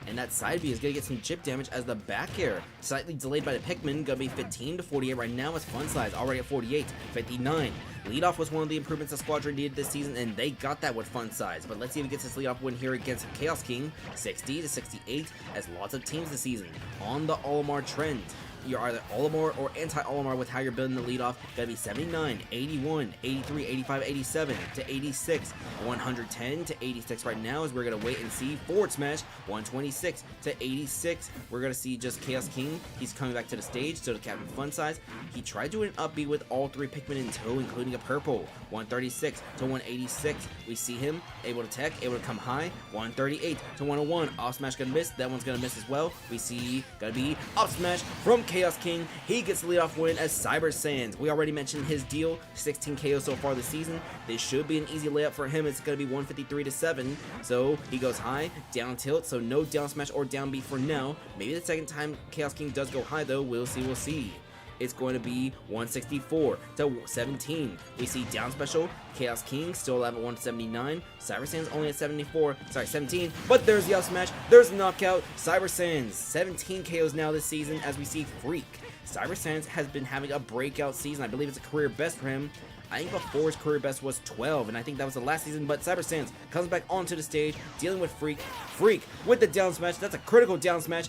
And that side B is going to get some chip damage as the back air, slightly delayed by the Pikmin, going to be 15 to 48 right now as Fun Size already at 48, 59. Leadoff was one of the improvements the Squadron needed this season, and they got that with Fun Size. But let's see if he gets his leadoff win here against Chaos King, 60 to 68, as lots of teams this season on the Olimar trend. You're either Olimar or anti-Olimar with how you're building the leadoff. Gotta be 79, 81, 83, 85, 87 to 86, 110 to 86 right now, as we're gonna wait and see. Forward smash, 126 to 86. We're gonna see just Chaos King. He's coming back to the stage, so the Captain Fun Size. He tried doing an up B with all 3 Pikmin in tow, including a purple. 136 to 186. We see him able to tech, able to come high. 138 to 101. Off smash gonna miss. That one's gonna miss as well. We see gonna be up smash from Chaos King. He gets the leadoff win as Cyber Sands. We already mentioned his deal, 16 KO so far this season. This should be an easy layup for him. It's going to be 153 to 7. So he goes high, down tilt, so no down smash or down B for now. Maybe the second time Chaos King does go high though. We'll see. It's going to be 164 to 17. We see down special. Chaos King still alive at 179. Cyber Sands only at 17. But there's the up smash. There's the knockout. Cyber Sands, 17 KOs now this season as we see Freak. Cyber Sands has been having a breakout season. I believe it's a career best for him. I think before his career best was 12, and I think that was the last season, but Cyber Sands comes back onto the stage, dealing with Freak. Freak with the down smash. That's a critical down smash.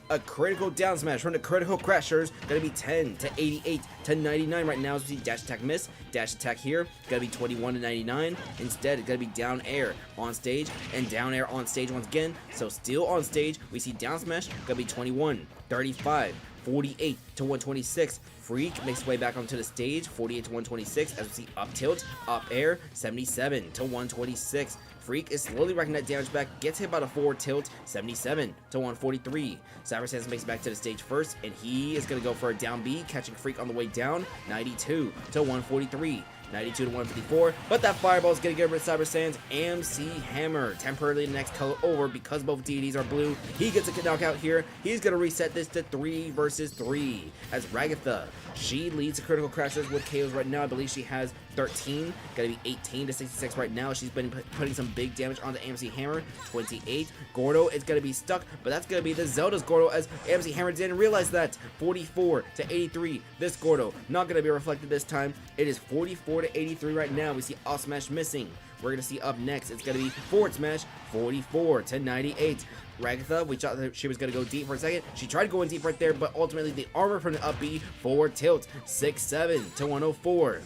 A critical down smash from the Critical Crashers. Gonna be 10 to 88 to 99 right now as we see dash attack miss. Dash attack here. Gonna be 21 to 99. Instead, it's gonna be down air on stage and down air on stage once again. So still on stage, we see down smash. Gonna be 21, 35, 48 to 126. Freak makes his way back onto the stage, 48 to 126, as we see up tilt, up air, 77 to 126. Freak is slowly racking that damage back, gets hit by the forward tilt, 77 to 143. Cyber Sands makes it back to the stage first, and he is going to go for a down B, catching Freak on the way down, 92 to 143. 92 to 154. But that fireball is going to get rid of Cyber Sands. MC Hammer temporarily the next color over because both deities are blue. He gets a knockout here. He's going to reset this to 3 versus 3 as Ragatha. She leads the critical crashers with KOs right now. I believe she has 13. Gotta be 18 to 66 right now. She's been putting some big damage on the AMC Hammer. 28. Gordo is gonna be stuck, but that's gonna be the Zelda's Gordo as AMC Hammer didn't realize that. 44 to 83. This Gordo not gonna be reflected this time. It is 44 to 83 right now. We see Off Smash missing. We're gonna see up next, it's gonna be Forward Smash, 44 to 98. Ragatha, we thought that she was gonna go deep for a second. She tried going deep right there, but ultimately the armor from the up B forward tilt, 6-7 to 104.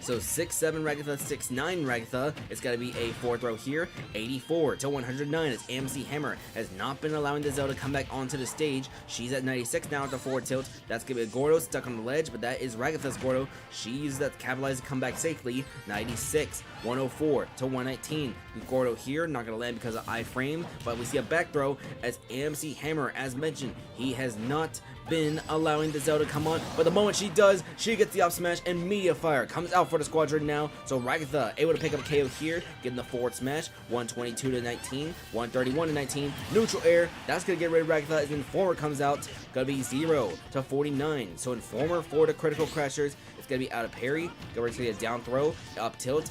So 6-7 Ragatha, 6-9 Ragatha. It's got to be a 4th row here. 84 to 109 as AMC Hammer has not been allowing the Zelda to come back onto the stage. She's at 96 now at the forward tilt. That's going to be a Gordo stuck on the ledge, but that is Ragatha's Gordo. She uses that to capitalize to come back safely. 96, 104 to 119. Gordo here, not going to land because of iframe, but we see a back throw as AMC Hammer, as mentioned, he has not been allowing the Zelda to come on, but the moment she does, she gets the up smash and Media Fire comes out for the squadron now. So Ragatha able to pick up a KO here, getting the forward smash, 122 to 19, 131 to 19, neutral air, that's gonna get rid of Ragatha as Informer comes out, gonna be 0 to 49. So Informer for the critical crashers, it's gonna be out of parry, going to see a down throw, up tilt,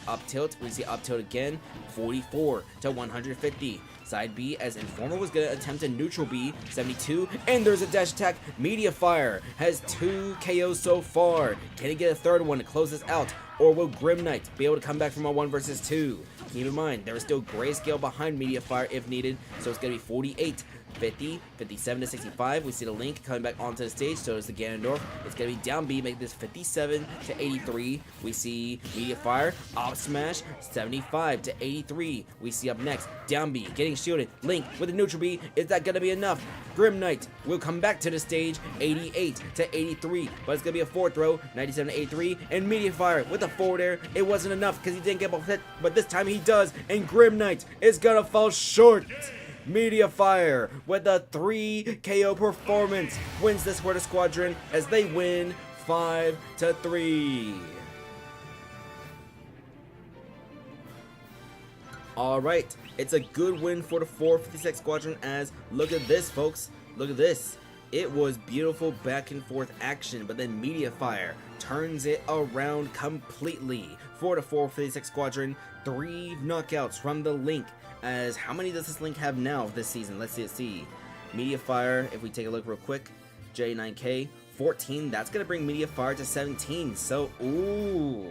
we see up tilt again, 44 to 150. Side B as Informer was going to attempt a neutral B, 72, and there's a dash attack. Media Fire has 2 KOs so far. Can he get a third one to close this out? Or will Grim Knight be able to come back from a 1 versus 2? Keep in mind, there is still grayscale behind Media Fire if needed, so it's going to be 48, 50, 57 to 65. We see the Link coming back onto the stage, so is the Ganondorf. It's going to be down B, make this 57 to 83. We see Media Fire, up smash, 75 to 83. We see up next, down B, getting shielded. Link with a neutral B. Is that going to be enough? Grim Knight will come back to the stage, 88 to 83, but it's going to be a 4th throw, 97 to 83, and Media Fire with a forward air. It wasn't enough because he didn't get both hit, but this time he does, and Grim Knight is going to fall short. Media Fire with a 3 KO performance wins this for the squadron as they win 5 to 3. Alright, it's a good win for the 456 squadron as look at this, folks. Look at this. It was beautiful back and forth action, but then Media Fire turns it around completely for the 456 squadron. 3 knockouts from the Link. As how many does this Link have now this season? Let's see. Media Fire, if we take a look real quick, J9K, 14. That's going to bring Media Fire to 17. So, ooh,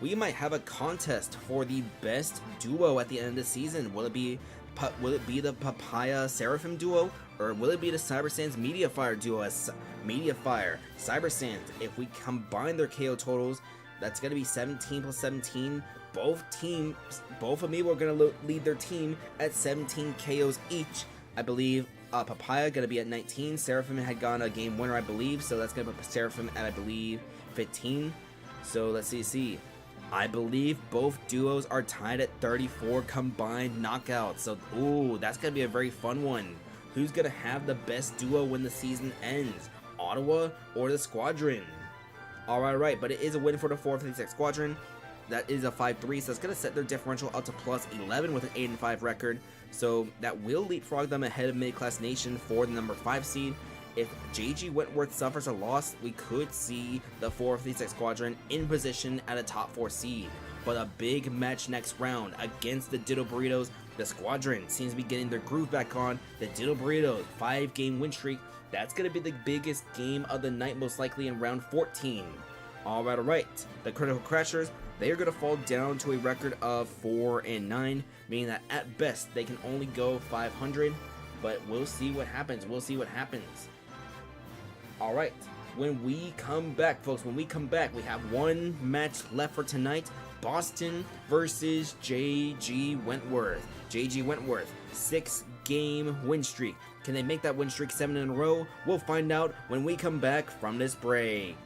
we might have a contest for the best duo at the end of the season. Will it be the Papaya Seraphim duo, or will it be the Cyber Sands Media Fire duo as Media Fire, Cyber Sands? If we combine their KO totals, that's going to be 17 plus 17. Both Amiibo are going to lead their team at 17 KOs each. I believe Papaya going to be at 19. Seraphim had gone a game winner, I believe, so that's going to put Seraphim at, I believe, 15. So let's see. I believe both duos are tied at 34 combined knockouts. So, ooh, that's going to be a very fun one. Who's going to have the best duo when the season ends? Ottawa or the Squadron? Alright, but it is a win for the 456 Squadron. That is a 5-3, so it's going to set their differential up to plus 11 with an 8-5 record. So that will leapfrog them ahead of Mid-Class Nation for the number 5 seed. If JG Wentworth suffers a loss, we could see the 456 Squadron in position at a top 4 seed. But a big match next round against the Diddle Burritos. The Squadron seems to be getting their groove back on. The Diddle Burritos 5-game win streak. That's going to be the biggest game of the night, most likely in round 14. Alright. The Critical Crashers, they are going to fall down to a record of 4-9, meaning that at best they can only go 500, but we'll see what happens. Alright, when we come back, folks, we have one match left for tonight. Bastion versus JG Wentworth. JG Wentworth, 6-game win streak. Can they make that win streak 7 in a row? We'll find out when we come back from this break.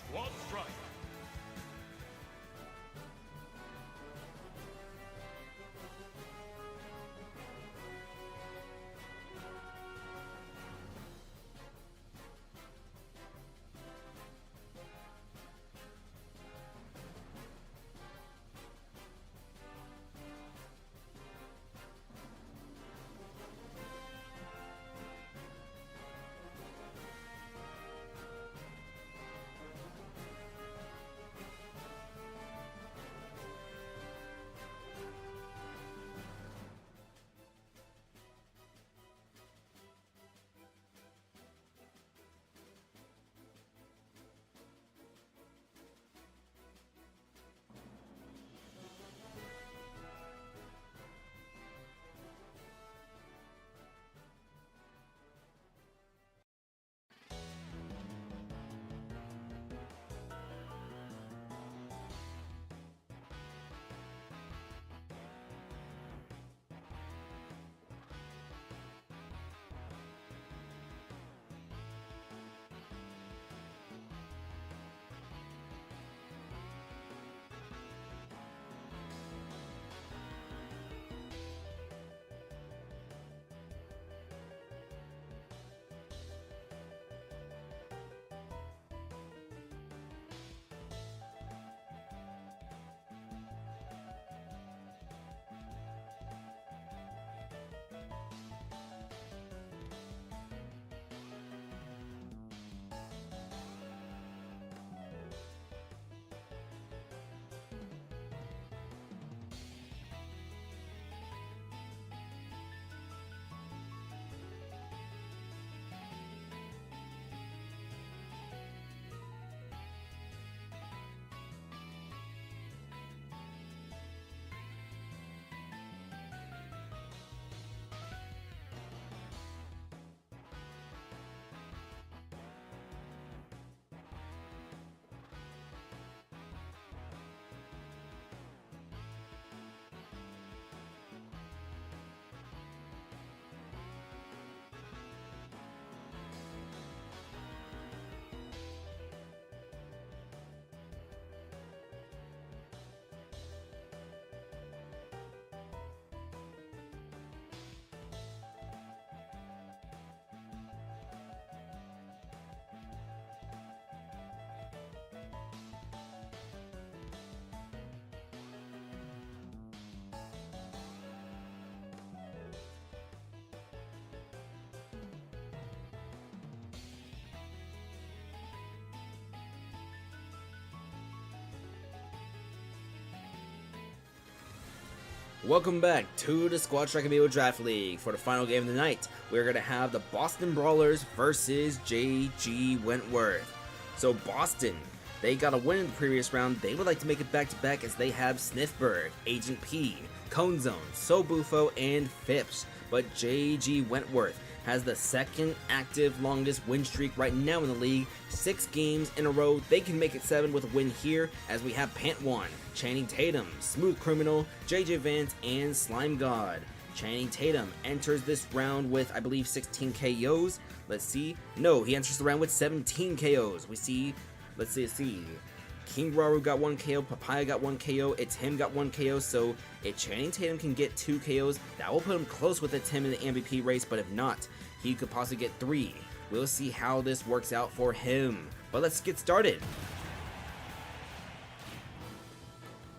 Squad strike. Welcome back to the Squad Strike Amiibo Draft League. For the final game of the night, we're going to have the Boston Brawlers versus JG Wentworth. So Boston, they got a win in the previous round. They would like to make it back-to-back as they have Sniffberg, Agent P, Cone Zone, Sobuffalo, and Phipps. But JG Wentworth has the second active longest win streak right now in the league. 6 games in a row. They can make it 7 with a win here, as we have Pantwan, Channing Tatum, Smooth Criminal, JJ Vance, and Slime God. Channing Tatum enters this round with, I believe, 16 KOs. Let's see. No, he enters the round with 17 KOs. We see, let's see. King Raru got 1 KO, Papaya got 1 KO, It's Him got 1 KO, so if Channing Tatum can get 2 KOs, that will put him close with It's Him in the MVP race, but if not, he could possibly get 3. We'll see how this works out for him, but let's get started.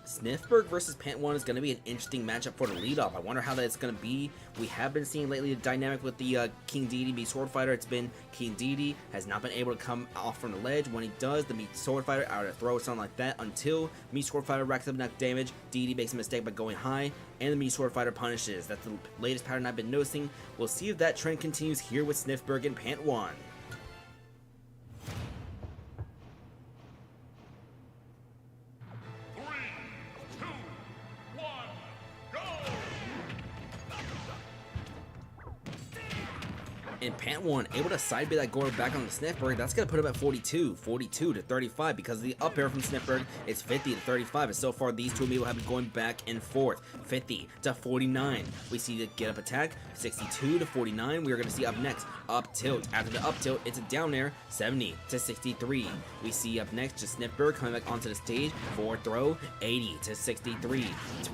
Sniffberg versus Pantwan is going to be an interesting matchup for the lead-off. I wonder how that's going to be. We have been seeing lately the dynamic with the King Dedede Mii Sword Fighter. It's been King Dedede has not been able to come off from the ledge. When he does, the Mii Sword Fighter either throw or something like that until Mii Sword Fighter racks up enough damage. Dedede makes a mistake by going high, and the Mii Sword Fighter punishes. That's the latest pattern I've been noticing. We'll see if that trend continues here with Sniffberg and Pantwan. And Pantwan able to side B that Gore back on the Sniffberg. That's going to put him at 42 to 35 because of the up air from Sniffberg. It's 50 to 35, and so far these two Amiibo have been going back and forth. 50 to 49. We see the get up attack. 62 to 49. We are going to see up next up tilt. After the up tilt, it's a down air. 70 to 63. We see up next just Sniffberg coming back onto the stage. Forward throw. 80 to 63.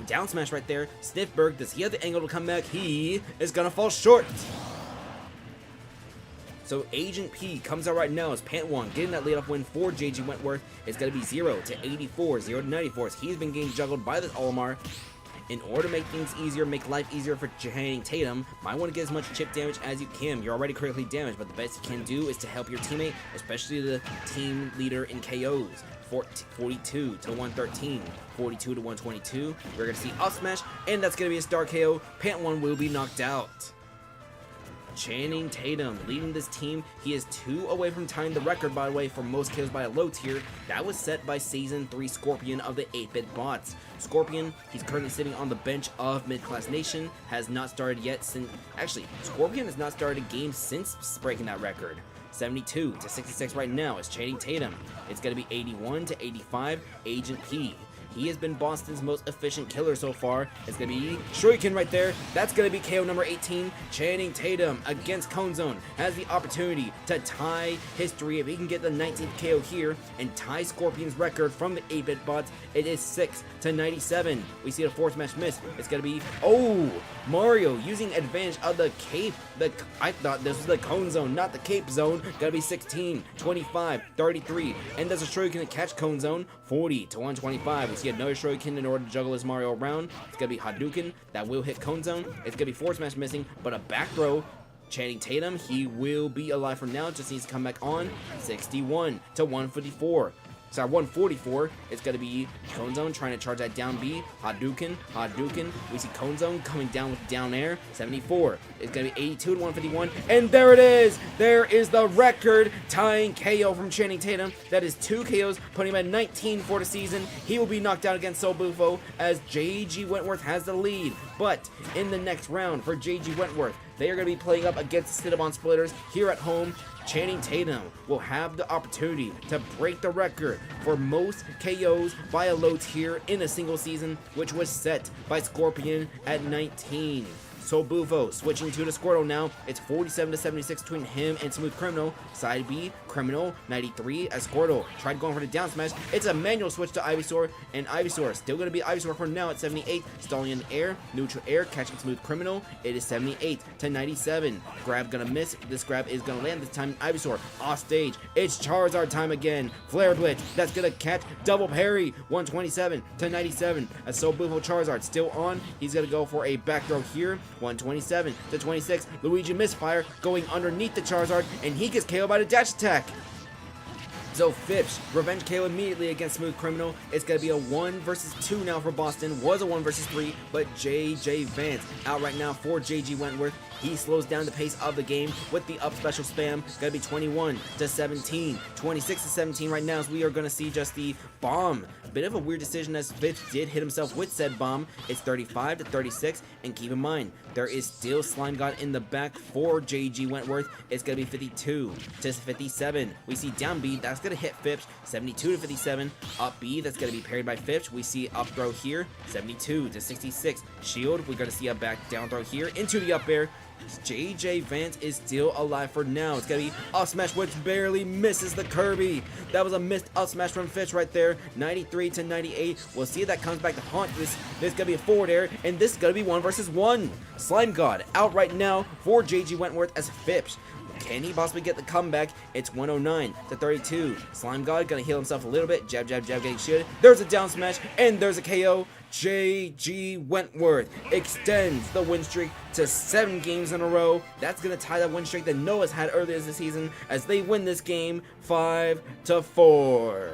Down smash right there. Sniffberg, does he have the angle to come back? He is going to fall short. So Agent P comes out right now as Pantwan getting that lead-off win for JG Wentworth. It's going to be 0 to 84, 0 to 94 as he's been getting juggled by this Olimar. In order to make things easier, make life easier for Channing Tatum, might want to get as much chip damage as you can. You're already critically damaged, but the best you can do is to help your teammate, especially the team leader in KOs. 42 to 113, 42 to 122. We're going to see up smash, and that's going to be a star KO. Pantwan will be knocked out. Channing Tatum leading this team. He is 2 away from tying the record, by the way, for most kills by a low tier. That was set by Season 3 Scorpion of the 8-bit bots. Scorpion, he's currently sitting on the bench of Mid-Class Nation, has not started yet since... Actually, Scorpion has not started a game since breaking that record. 72 to 66 right now is Channing Tatum. It's going to be 81 to 85, Agent P. He has been Boston's most efficient killer so far. It's going to be Shuriken right there. That's going to be KO number 18. Channing Tatum against Cone Zone has the opportunity to tie history. If he can get the 19th KO here and tie Scorpion's record from the 8-bit bots, it is 6 to 97. We see a fourth match miss. It's going to be, oh, Mario using advantage of the cape. I thought this was the Cone Zone, not the cape zone. Going to be 16, 25, 33. And there's a Shuriken to catch Cone Zone, 40 to 125. We see another Shuriken in order to juggle his Mario around. It's going to be Hadouken. That will hit Cone Zone. It's going to be forward smash missing, but a back throw. Channing Tatum, he will be alive for now. Just needs to come back on. 61 to 154. Sorry, 144. It's going to be Cone Zone trying to charge that down B. Hadouken. We see Cone Zone coming down with down air. 74. It's going to be 82 to 151. And there it is. There is the record tying KO from Channing Tatum. That is 2 KOs, putting him at 19 for the season. He will be knocked out against Sobuffalo as JG Wentworth has the lead. But in the next round for JG Wentworth, they are going to be playing up against the Cinnabon Splitters here at home. Channing Tatum will have the opportunity to break the record for most KOs by a low tier in a single season, which was set by Scorpion at 19. Sobuffalo switching to the Squirtle now. It's 47 to 76 between him and Smooth Criminal. Side B, Criminal, 93 as Squirtle tried going for the down smash. It's a manual switch to Ivysaur, and Ivysaur still going to be Ivysaur for now at 78. Stalling in the air, neutral air, catching Smooth Criminal. It is 78 to 97. Grab gonna miss. This grab is gonna land this time. Ivysaur off stage. It's Charizard time again. Flare Blitz. That's gonna catch double parry. 127 to 97. As Sobuffalo Charizard still on. He's gonna go for a back throw here. 127 to 26. Luigi misfire going underneath the Charizard, and he gets KO'd by the dash attack. So Phipps, revenge KO immediately against Smooth Criminal. It's going to be a 1 versus 2 now for Boston. Was a 1 versus 3, but JJ Vance out right now for JG Wentworth. He slows down the pace of the game with the up special spam. Gonna be 21 to 17, 26 to 17 right now, as we are gonna see just the bomb. A bit of a weird decision, as Phipps did hit himself with said bomb. It's 35 to 36, and keep in mind, there is still Slime God in the back for JG Wentworth. It's gonna be 52 to 57. We see down B, that's gonna hit Phipps, 72 to 57. Up B, that's gonna be parried by Phipps. We see up throw here, 72 to 66. Shield, we're gonna see a back down throw here into the up air. JJ Vance is still alive for now. It's gonna be up smash, which barely misses the Kirby. That was a missed up smash from Fitch right there. 93 to 98. We'll see if that comes back to haunt this. This is gonna be a forward air, and this is gonna be 1 versus 1. Slime God out right now for JG Wentworth as Phipps. Can he possibly get the comeback? It's 109 to 32. Slime God gonna heal himself a little bit. Jab, jab, jab, getting shielded. There's a down smash, and there's a KO. JG Wentworth extends the win streak to 7 games in a row. That's gonna tie that win streak that Noah's had earlier this season, as they win this game 5 to 4.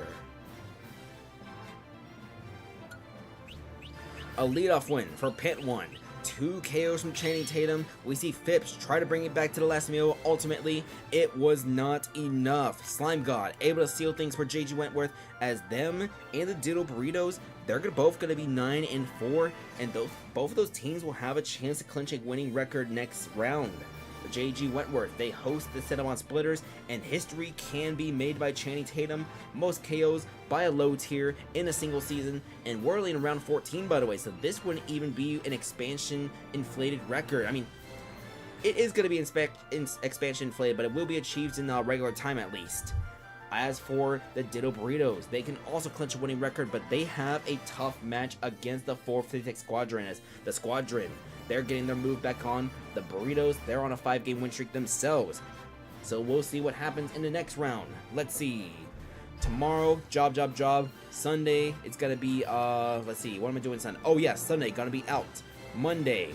A leadoff win for Pantwan. 2 KOs from Channing Tatum. We see Phipps try to bring it back to the last meal. Ultimately, it was not enough. Slime God able to seal things for JG Wentworth, as them and the Diddle Burritos, they're both gonna be 9 and 4, and both of those teams will have a chance to clinch a winning record next round. JG Wentworth, they host the Cinnamon Splitters, and history can be made by Channing Tatum. Most KOs by a low tier in a single season, and we're only in round 14, by the way, so this wouldn't even be an expansion inflated record. I mean, it is going to be expansion inflated, but it will be achieved in regular time at least. As for the Ditto Burritos, they can also clinch a winning record, but they have a tough match against the 456 Squadron, as the Squadron, they're getting their move back on. The Burritos, they're on a 5-game win streak themselves. So we'll see what happens in the next round. Let's see. Tomorrow, job. Sunday, it's gonna be, let's see, what am I doing Sunday? Oh yeah, Sunday, gonna be out. Monday,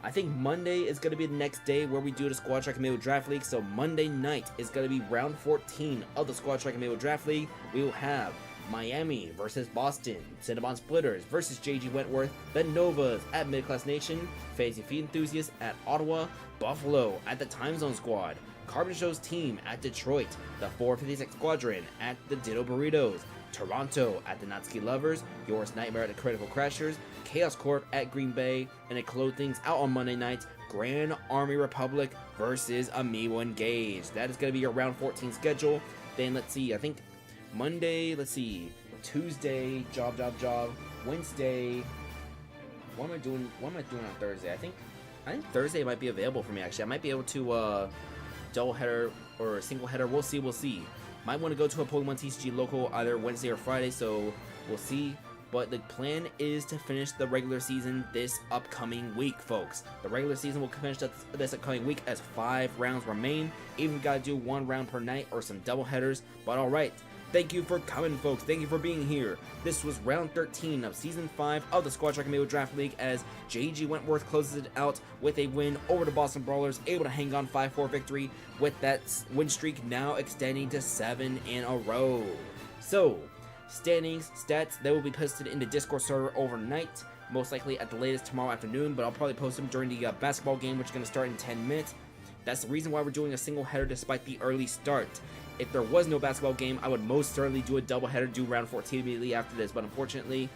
I think Monday is gonna be the next day where we do the Squad Strike Amiibo Draft League. So Monday night is gonna be round 14 of the Squad Strike Amiibo Draft League. We will have Miami versus Boston, Cinnabon Splitters versus JG Wentworth, the Novas at Midclass Nation, Fantasy Feet Enthusiasts at Ottawa, Buffalo at the Time Zone Squad, Carbon Show's team at Detroit, the 456 Squadron at the Ditto Burritos, Toronto at the Natsuki Lovers, Yours Nightmare at the Critical Crashers, Chaos Corp at Green Bay, and to close things out on Monday night, Grand Army Republic versus Amiibo Engage. That is going to be your round 14 schedule. Then let's see, I think Monday, let's see, Tuesday, job. Wednesday, what am I doing on Thursday? I think Thursday might be available for me, actually. I might be able to double header or single header. We'll see. Might want to go to a Pokemon TCG local either Wednesday or Friday, so we'll see. But the plan is to finish the regular season this upcoming week, folks. The regular season will finish this upcoming week, as 5 rounds remain. Even gotta do 1 round per night or some double headers. But alright, thank you for coming, folks. Thank you for being here. This was round 13 of season 5 of the Squad Strike Amiibo Draft League, as JG Wentworth closes it out with a win over the Boston Brawlers, able to hang on 5-4 victory, with that win streak now extending to 7 in a row. So, standings, stats, they will be posted in the Discord server overnight, most likely at the latest tomorrow afternoon, but I'll probably post them during the basketball game, which is going to start in 10 minutes. That's the reason why we're doing a single header despite the early start. If there was no basketball game, I would most certainly do a double header, do round 14 immediately after this, but unfortunately,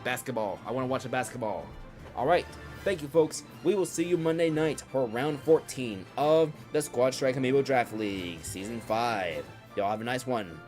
basketball. I want to watch the basketball. Alright, thank you, folks. We will see you Monday night for round 14 of the Squad Strike Amiibo Draft League, Season 5. Y'all have a nice one.